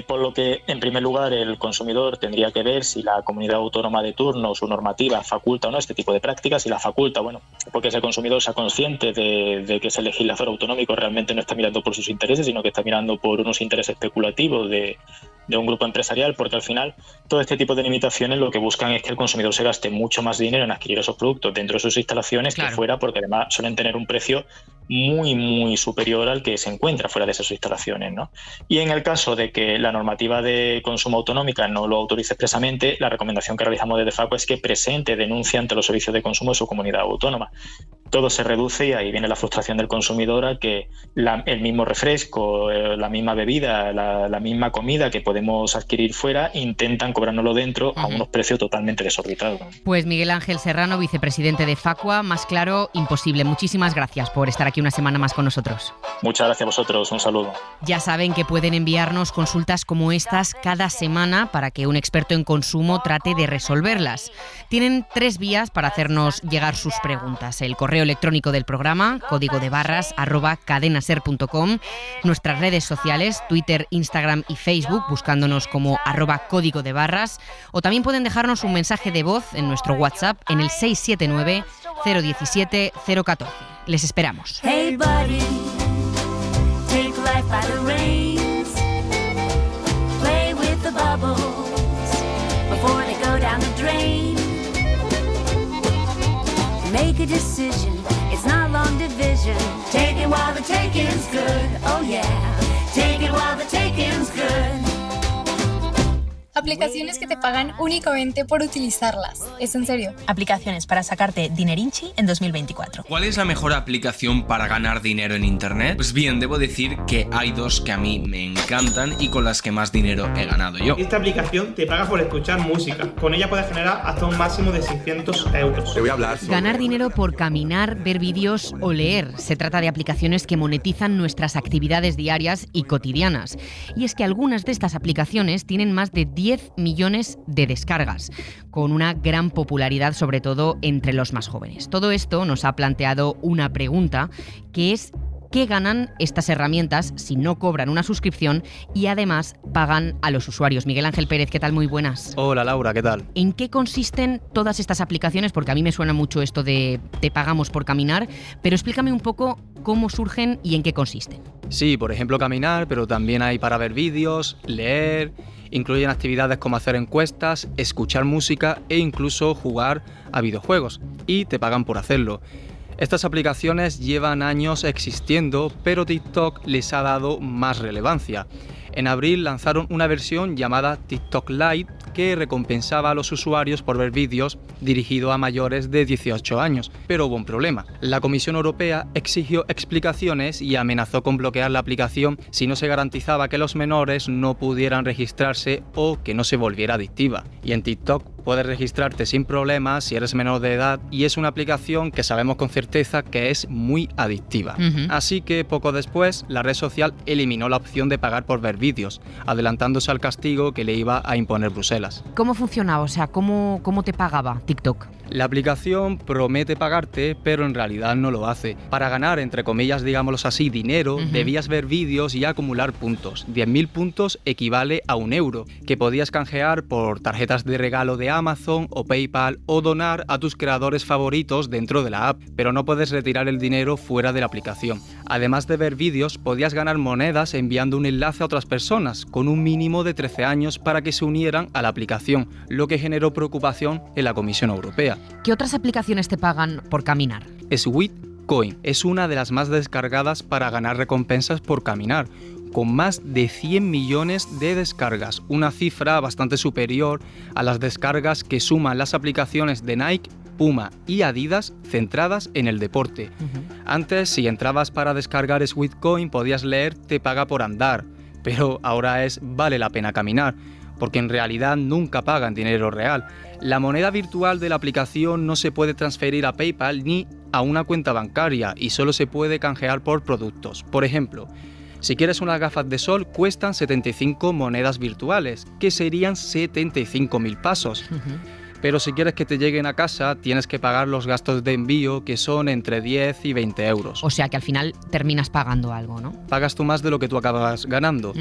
Por lo que, en primer lugar, el consumidor tendría que ver si la comunidad autónoma de turno, su normativa, faculta o no este tipo de prácticas. Si la faculta, porque ese consumidor sea consciente de que ese legislador autonómico realmente no está mirando por sus intereses, sino que está mirando por unos intereses especulativos de un grupo empresarial, porque al final todo este tipo de limitaciones lo que buscan es que el consumidor se gaste mucho más dinero en adquirir esos productos dentro de sus instalaciones que fuera, porque además suelen tener un precio muy, muy superior al que se encuentra fuera de esas instalaciones, ¿no? Y en el caso de que la normativa de consumo autonómica no lo autorice expresamente, la recomendación que realizamos desde Facua es que presente denuncia ante los servicios de consumo de su comunidad autónoma. todo se reduce y ahí viene la frustración del consumidor a que el mismo refresco, la misma bebida, la misma comida que podemos adquirir fuera, intentan cobrárnoslo dentro a unos precios totalmente desorbitados. Pues Miguel Ángel Serrano, vicepresidente de Facua, más claro, imposible. Muchísimas gracias por estar aquí una semana más con nosotros. Muchas gracias a vosotros, un saludo. Ya saben que pueden enviarnos consultas como estas cada semana para que un experto en consumo trate de resolverlas. Tienen 3 vías para hacernos llegar sus preguntas: el correo electrónico del programa, códigodebarras@cadenaser.com, nuestras redes sociales, Twitter, Instagram y Facebook, buscándonos como @códigodebarras, o también pueden dejarnos un mensaje de voz en nuestro WhatsApp en el 679 017 014. Les esperamos. Hey buddy, take life by the reins, play with the bubbles before they go down the drain. Make a decision, it's not long division. Take it while the taking's good, oh yeah. Take it while the taking's good. Aplicaciones que te pagan únicamente por utilizarlas. Es en serio. Aplicaciones para sacarte dinerinchi en 2024. ¿Cuál es la mejor aplicación para ganar dinero en internet? Pues bien, debo decir que hay 2 que a mí me encantan y con las que más dinero he ganado yo. Esta aplicación te paga por escuchar música. Con ella puedes generar hasta un máximo de 600 euros. Te voy a hablar sobre... Ganar dinero por caminar, ver vídeos o leer. Se trata de aplicaciones que monetizan nuestras actividades diarias y cotidianas. Y es que algunas de estas aplicaciones tienen más de 10 millones de descargas, con una gran popularidad sobre todo entre los más jóvenes. Todo esto nos ha planteado una pregunta, que es: ¿qué ganan estas herramientas si no cobran una suscripción y además pagan a los usuarios? Miguel Ángel Pérez, ¿qué tal? Muy buenas. Hola Laura, ¿qué tal? ¿En qué consisten todas estas aplicaciones? Porque a mí me suena mucho esto de te pagamos por caminar, pero explícame un poco cómo surgen y en qué consisten. Sí, por ejemplo caminar, pero también hay para ver vídeos, leer, incluyen actividades como hacer encuestas, escuchar música e incluso jugar a videojuegos, y te pagan por hacerlo. Estas aplicaciones llevan años existiendo, pero TikTok les ha dado más relevancia. En abril lanzaron una versión llamada TikTok Lite que recompensaba a los usuarios por ver vídeos dirigidos a mayores de 18 años. Pero hubo un problema. La Comisión Europea exigió explicaciones y amenazó con bloquear la aplicación si no se garantizaba que los menores no pudieran registrarse o que no se volviera adictiva. Y en TikTok puedes registrarte sin problemas si eres menor de edad, y es una aplicación que sabemos con certeza que es muy adictiva. Así que poco después la red social eliminó la opción de pagar por ver vídeos, adelantándose al castigo que le iba a imponer Bruselas. ¿Cómo funcionaba? O sea, ¿cómo te pagaba TikTok? La aplicación promete pagarte, pero en realidad no lo hace. Para ganar, entre comillas, digámoslo así, dinero, debías ver vídeos y acumular puntos. 10.000 puntos equivale a 1 euro, que podías canjear por tarjetas de regalo de Amazon o PayPal o donar a tus creadores favoritos dentro de la app, pero no puedes retirar el dinero fuera de la aplicación. Además de ver vídeos, podías ganar monedas enviando un enlace a otras personas, con un mínimo de 13 años para que se unieran a la aplicación, lo que generó preocupación en la Comisión Europea. ¿Qué otras aplicaciones te pagan por caminar? Sweetcoin es una de las más descargadas para ganar recompensas por caminar, con más de 100 millones de descargas, una cifra bastante superior a las descargas que suman las aplicaciones de Nike, Puma y Adidas centradas en el deporte. Antes, si entrabas para descargar Sweetcoin, podías leer "te paga por andar", pero ahora es "vale la pena caminar", porque en realidad nunca pagan dinero real. La moneda virtual de la aplicación no se puede transferir a PayPal ni a una cuenta bancaria y solo se puede canjear por productos. Por ejemplo, si quieres unas gafas de sol, cuestan 75 monedas virtuales, que serían 75.000 pasos. Pero si quieres que te lleguen a casa, tienes que pagar los gastos de envío, que son entre 10 y 20 euros. O sea que al final terminas pagando algo, ¿no? Pagas tú más de lo que tú acabas ganando.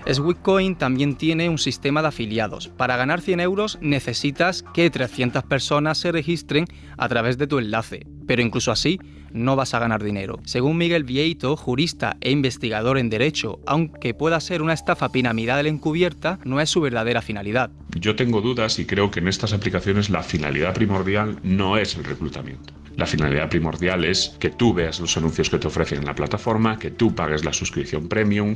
Sweetcoin también tiene un sistema de afiliados. Para ganar 100 euros necesitas que 300 personas se registren a través de tu enlace. Pero incluso así, no vas a ganar dinero. Según Miguel Vieito, jurista e investigador en Derecho, aunque pueda ser una estafa piramidal encubierta, no es su verdadera finalidad. Yo tengo dudas y creo que en estas aplicaciones la finalidad primordial no es el reclutamiento. La finalidad primordial es que tú veas los anuncios que te ofrecen en la plataforma, que tú pagues la suscripción premium,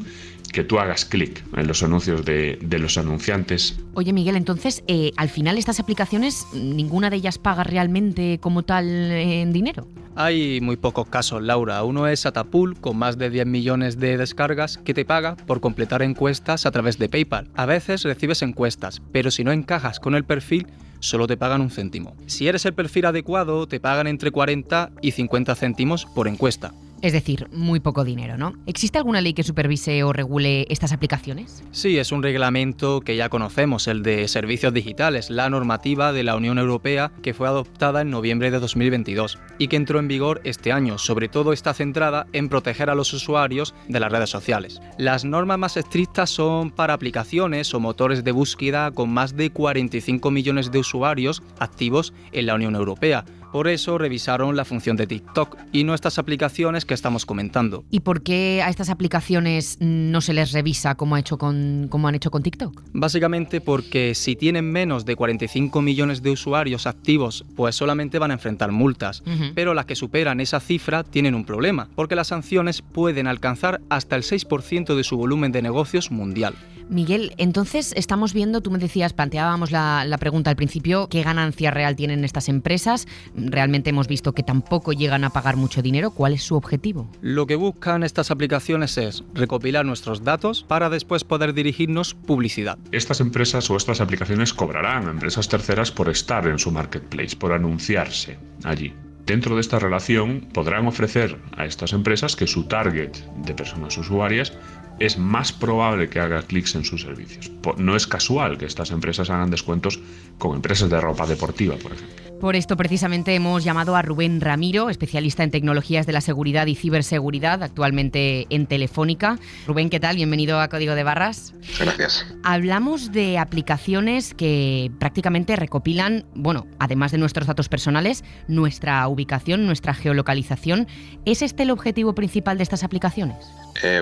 que tú hagas clic en los anuncios de los anunciantes. Oye Miguel, entonces, al final estas aplicaciones, ¿ninguna de ellas paga realmente como tal en dinero? Hay muy pocos casos, Laura. Uno es Atapool, con más de 10 millones de descargas, que te paga por completar encuestas a través de PayPal. A veces recibes encuestas, pero si no encajas con el perfil, solo te pagan 1 céntimo. Si eres el perfil adecuado, te pagan entre 40 y 50 céntimos por encuesta. Es decir, muy poco dinero, ¿no? ¿Existe alguna ley que supervise o regule estas aplicaciones? Sí, es un reglamento que ya conocemos, el de servicios digitales, la normativa de la Unión Europea que fue adoptada en noviembre de 2022 y que entró en vigor este año. Sobre todo está centrada en proteger a los usuarios de las redes sociales. Las normas más estrictas son para aplicaciones o motores de búsqueda con más de 45 millones de usuarios activos en la Unión Europea. Por eso revisaron la función de TikTok y no estas aplicaciones que estamos comentando. ¿Y por qué a estas aplicaciones no se les revisa como han hecho con TikTok? Básicamente porque si tienen menos de 45 millones de usuarios activos, pues solamente van a enfrentar multas. Pero las que superan esa cifra tienen un problema, porque las sanciones pueden alcanzar hasta el 6% de su volumen de negocios mundial. Miguel, entonces estamos viendo, tú me decías, planteábamos la pregunta al principio, ¿qué ganancia real tienen estas empresas? Realmente hemos visto que tampoco llegan a pagar mucho dinero. ¿Cuál es su objetivo? Lo que buscan estas aplicaciones es recopilar nuestros datos para después poder dirigirnos publicidad. Estas empresas o estas aplicaciones cobrarán a empresas terceras por estar en su marketplace, por anunciarse allí. Dentro de esta relación podrán ofrecer a estas empresas que su target de personas usuarias es más probable que haga clics en sus servicios. No es casual que estas empresas hagan descuentos con empresas de ropa deportiva, por ejemplo. Por esto precisamente hemos llamado a Rubén Ramiro, especialista en tecnologías de la seguridad y ciberseguridad, actualmente en Telefónica. Rubén, ¿qué tal? Bienvenido a Código de Barras. Gracias. Hablamos de aplicaciones que prácticamente recopilan, bueno, además de nuestros datos personales, nuestra ubicación, nuestra geolocalización. ¿Es este el objetivo principal de estas aplicaciones?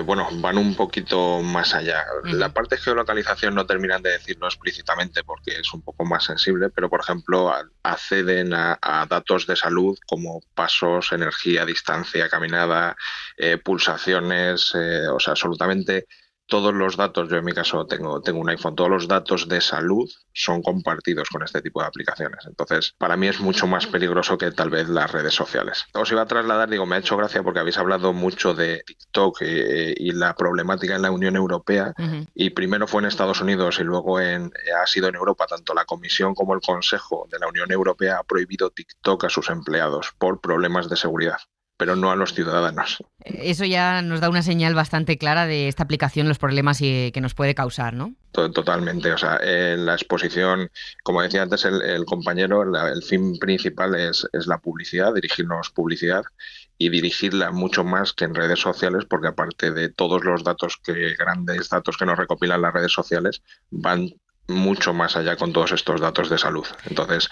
Bueno, van un poquito más allá. La parte de geolocalización no terminan de decirlo explícitamente porque es un poco más sensible, pero por ejemplo acceden a datos de salud como pasos, energía, distancia caminada, pulsaciones, o sea, absolutamente todos los datos. Yo en mi caso tengo un iPhone, todos los datos de salud son compartidos con este tipo de aplicaciones. Entonces, para mí es mucho más peligroso que tal vez las redes sociales. Os iba a trasladar, me ha hecho gracia porque habéis hablado mucho de TikTok y la problemática en la Unión Europea. Y primero fue en Estados Unidos y luego ha sido en Europa. Tanto la Comisión como el Consejo de la Unión Europea ha prohibido TikTok a sus empleados por problemas de seguridad, pero no a los ciudadanos. Eso ya nos da una señal bastante clara de esta aplicación, los problemas que nos puede causar, ¿no? Totalmente. O sea, la exposición, como decía antes el compañero, el fin principal es la publicidad, dirigirnos publicidad y dirigirla mucho más que en redes sociales, porque aparte de todos los grandes datos que nos recopilan las redes sociales, van mucho más allá con todos estos datos de salud. Entonces,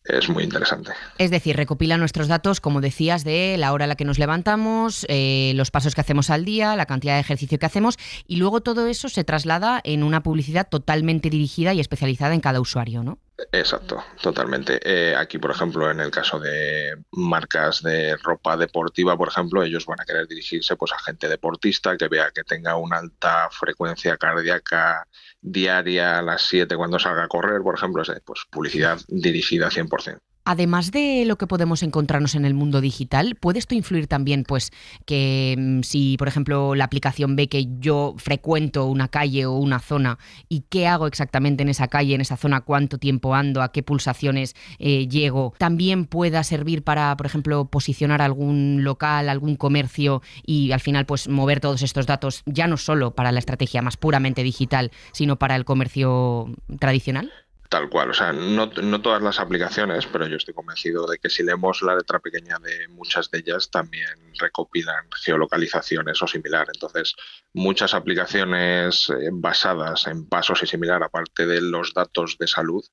es muy interesante. Es decir, recopila nuestros datos, como decías, de la hora a la que nos levantamos, los pasos que hacemos al día, la cantidad de ejercicio que hacemos, y luego todo eso se traslada en una publicidad totalmente dirigida y especializada en cada usuario, ¿no? Exacto, totalmente. Aquí, por ejemplo, en el caso de marcas de ropa deportiva, por ejemplo, ellos van a querer dirigirse pues a gente deportista que vea que tenga una alta frecuencia cardíaca diaria a las 7 cuando salga a correr, por ejemplo, pues publicidad dirigida 100%. Además de lo que podemos encontrarnos en el mundo digital, ¿puede esto influir también, pues, que si, por ejemplo, la aplicación ve que yo frecuento una calle o una zona y qué hago exactamente en esa calle, en esa zona, cuánto tiempo ando, a qué pulsaciones llego, también pueda servir para, por ejemplo, posicionar algún local, algún comercio y al final, pues, mover todos estos datos ya no solo para la estrategia más puramente digital, sino para el comercio tradicional? Tal cual, o sea, no todas las aplicaciones, pero yo estoy convencido de que si leemos la letra pequeña de muchas de ellas también recopilan geolocalizaciones o similar. Entonces, muchas aplicaciones basadas en pasos y similar, aparte de los datos de salud,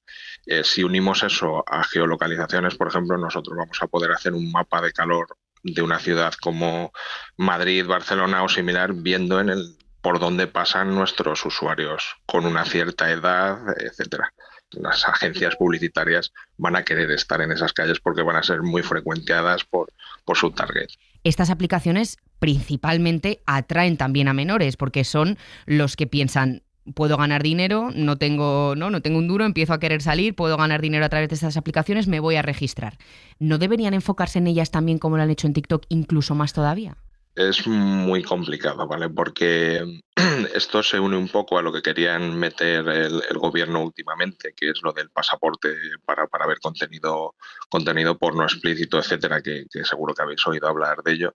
si unimos eso a geolocalizaciones, por ejemplo, nosotros vamos a poder hacer un mapa de calor de una ciudad como Madrid, Barcelona o similar, viendo por dónde pasan nuestros usuarios con una cierta edad, etcétera. Las agencias publicitarias van a querer estar en esas calles porque van a ser muy frecuentadas por su target. Estas aplicaciones principalmente atraen también a menores porque son los que piensan, puedo ganar dinero, no tengo un duro, empiezo a querer salir, puedo ganar dinero a través de estas aplicaciones, me voy a registrar. ¿No deberían enfocarse en ellas también como lo han hecho en TikTok, incluso más todavía? Es muy complicado, ¿vale? Porque esto se une un poco a lo que querían meter el gobierno últimamente, que es lo del pasaporte para ver contenido porno explícito, etcétera, que seguro que habéis oído hablar de ello.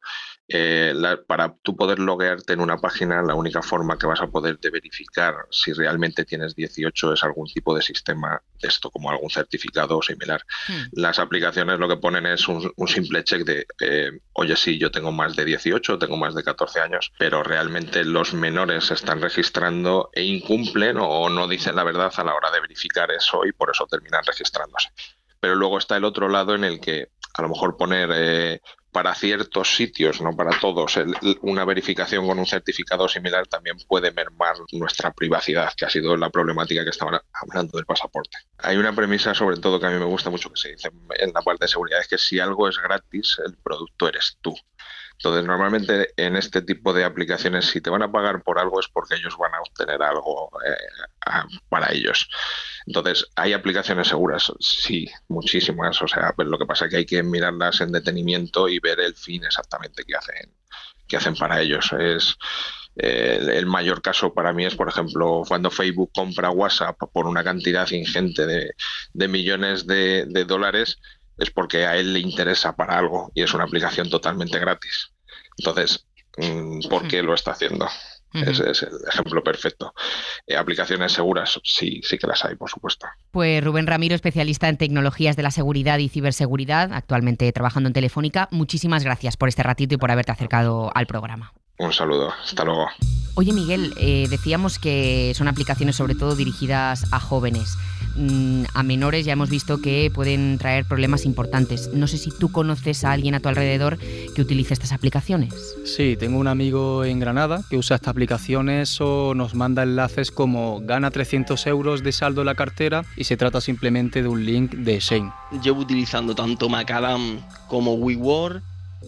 Para tú poder loguearte en una página, la única forma que vas a poder de verificar si realmente tienes 18 es algún tipo de sistema de esto, como algún certificado o similar. Las aplicaciones lo que ponen es un simple check de, oye, sí, yo tengo más de 18, tengo más de 14 años, pero realmente los menores se están registrando e incumplen o no dicen la verdad a la hora de verificar eso y por eso terminan registrándose. Pero luego está el otro lado en el que a lo mejor poner para ciertos sitios, no para todos, una verificación con un certificado similar también puede mermar nuestra privacidad, que ha sido la problemática que estaban hablando del pasaporte. Hay una premisa sobre todo que a mí me gusta mucho que se dice en la parte de seguridad, es que si algo es gratis, el producto eres tú. Entonces, normalmente en este tipo de aplicaciones, si te van a pagar por algo es porque ellos van a obtener algo para ellos. Entonces, ¿hay aplicaciones seguras? Sí, muchísimas. O sea, pues lo que pasa es que hay que mirarlas en detenimiento y ver el fin exactamente que hacen para ellos. El mayor caso para mí es, por ejemplo, cuando Facebook compra WhatsApp por una cantidad ingente de millones de dólares, es porque a él le interesa para algo y es una aplicación totalmente gratis. Entonces, ¿por qué lo está haciendo? Es el ejemplo perfecto. Aplicaciones seguras, sí que las hay, por supuesto. Pues Rubén Ramiro, especialista en tecnologías de la seguridad y ciberseguridad, actualmente trabajando en Telefónica, muchísimas gracias por este ratito y por haberte acercado al programa. Un saludo, hasta luego. Oye, Miguel, decíamos que son aplicaciones sobre todo dirigidas a jóvenes. A menores ya hemos visto que pueden traer problemas importantes. No sé si tú conoces a alguien a tu alrededor que utilice estas aplicaciones. Sí, tengo un amigo en Granada que usa estas aplicaciones o nos manda enlaces como gana 300 euros de saldo en la cartera y se trata simplemente de un link de Shane. Llevo utilizando tanto Macadam como WeWork.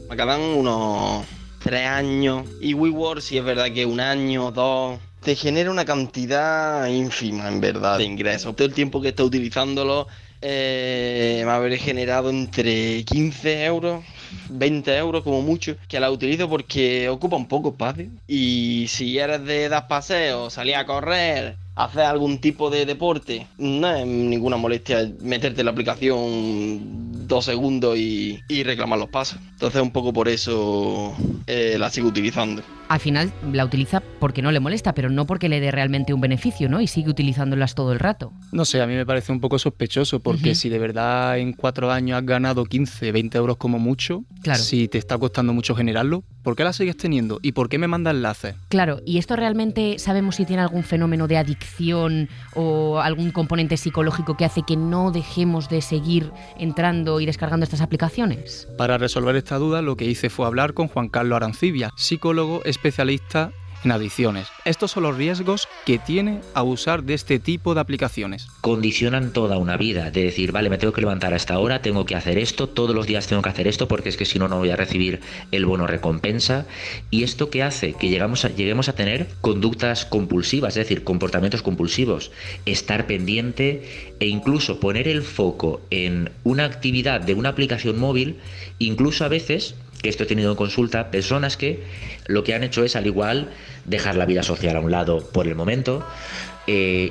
Macadam unos 3 años y WeWork sí es verdad que 1 año, 2... te genera una cantidad ínfima, en verdad, de ingresos. Todo el tiempo que estoy utilizándolo me habré generado entre 15 euros, 20 euros como mucho, que la utilizo porque ocupa un poco espacio. Y si eres de dar paseos, salir a correr, hacer algún tipo de deporte, no es ninguna molestia meterte en la aplicación 2 segundos y reclamar los pasos. Entonces un poco por eso la sigo utilizando. Al final la utiliza porque no le molesta, pero no porque le dé realmente un beneficio, ¿no? Y sigue utilizándolas todo el rato. No sé, a mí me parece un poco sospechoso porque si de verdad en 4 años has ganado 15, 20 euros como mucho, claro, si te está costando mucho generarlo, ¿por qué la sigues teniendo? ¿Y por qué me manda enlaces? Claro, ¿y esto realmente sabemos si tiene algún fenómeno de adicción o algún componente psicológico que hace que no dejemos de seguir entrando y descargando estas aplicaciones? Para resolver esta duda, lo que hice fue hablar con Juan Carlos Arancibia, psicólogo especialista en adicciones. Estos son los riesgos que tiene abusar de este tipo de aplicaciones. Condicionan toda una vida, de decir, vale, me tengo que levantar a esta hora, tengo que hacer esto, todos los días tengo que hacer esto, porque es que si no, no voy a recibir el bono recompensa. Y esto que hace que lleguemos a tener conductas compulsivas, es decir, comportamientos compulsivos, estar pendiente e incluso poner el foco en una actividad de una aplicación móvil, incluso a veces, que esto he tenido en consulta, personas que lo que han hecho es al igual dejar la vida social a un lado por el momento,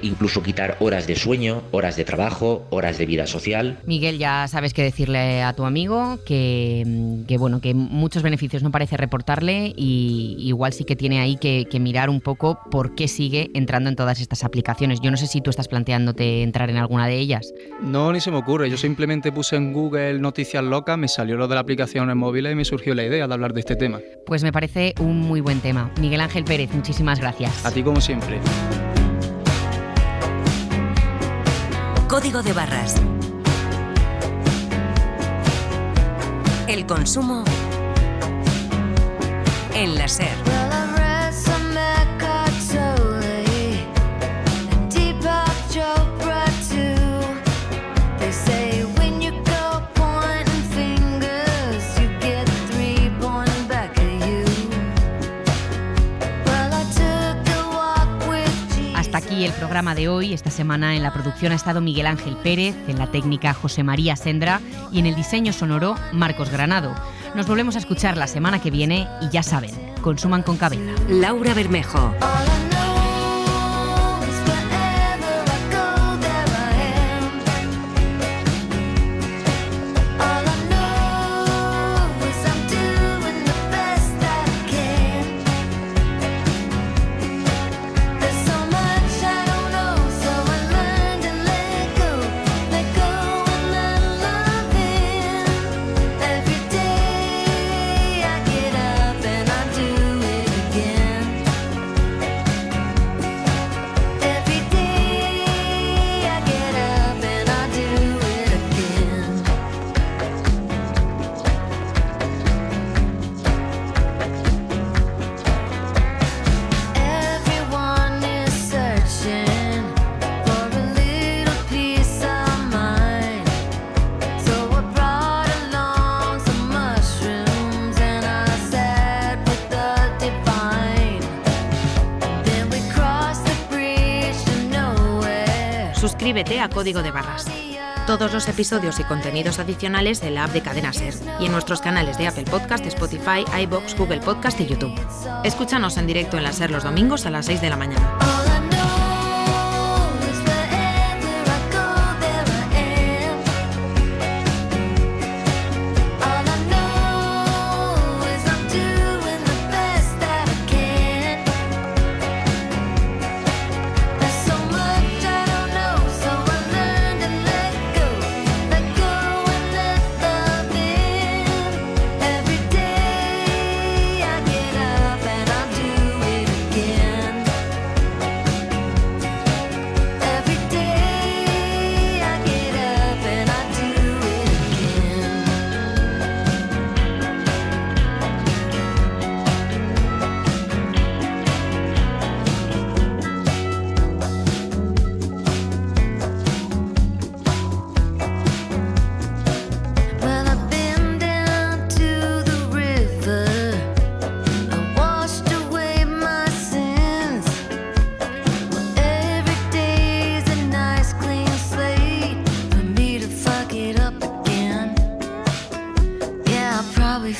incluso quitar horas de sueño, horas de trabajo, horas de vida social. Miguel, ya sabes qué decirle a tu amigo, que bueno, que muchos beneficios no parece reportarle y igual sí que tiene ahí que mirar un poco por qué sigue entrando en todas estas aplicaciones. Yo no sé si tú estás planteándote entrar en alguna de ellas. No, ni se me ocurre. Yo simplemente puse en Google noticias locas, me salió lo de la aplicación en móviles y me surgió la idea de hablar de este tema. Pues me parece un muy buen tema. Miguel Ángel Pérez, muchísimas gracias. A ti como siempre. Código de barras. El consumo en la SER. el programa de hoy. Esta semana en la producción ha estado Miguel Ángel Pérez, en la técnica José María Sendra y en el diseño sonoro Marcos Granado. Nos volvemos a escuchar la semana que viene y ya saben, consuman con cabeza. Laura Bermejo. Suscríbete a Código de Barras. Todos los episodios y contenidos adicionales de la app de Cadena Ser y en nuestros canales de Apple Podcast, Spotify, iVoox, Google Podcast y YouTube. Escúchanos en directo en la Ser los domingos a las 6 de la mañana.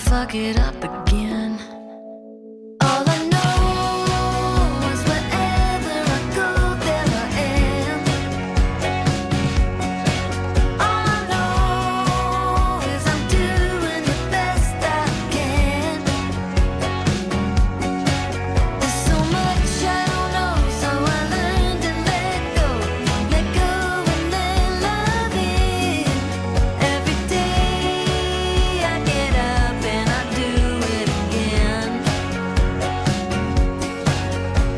Fuck it up again. All I know is wherever I go, there I am. All I know is I'm doing the best I can. There's so much I don't know, so I learned to let go and let love in. Every day I get up and I do it again.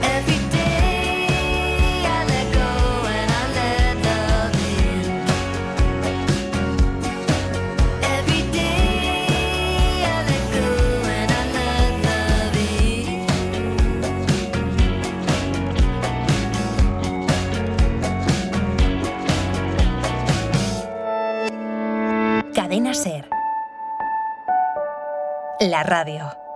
Every day I let go and I let love in. Every day I let go and I let love in. Cadena Ser. La radio.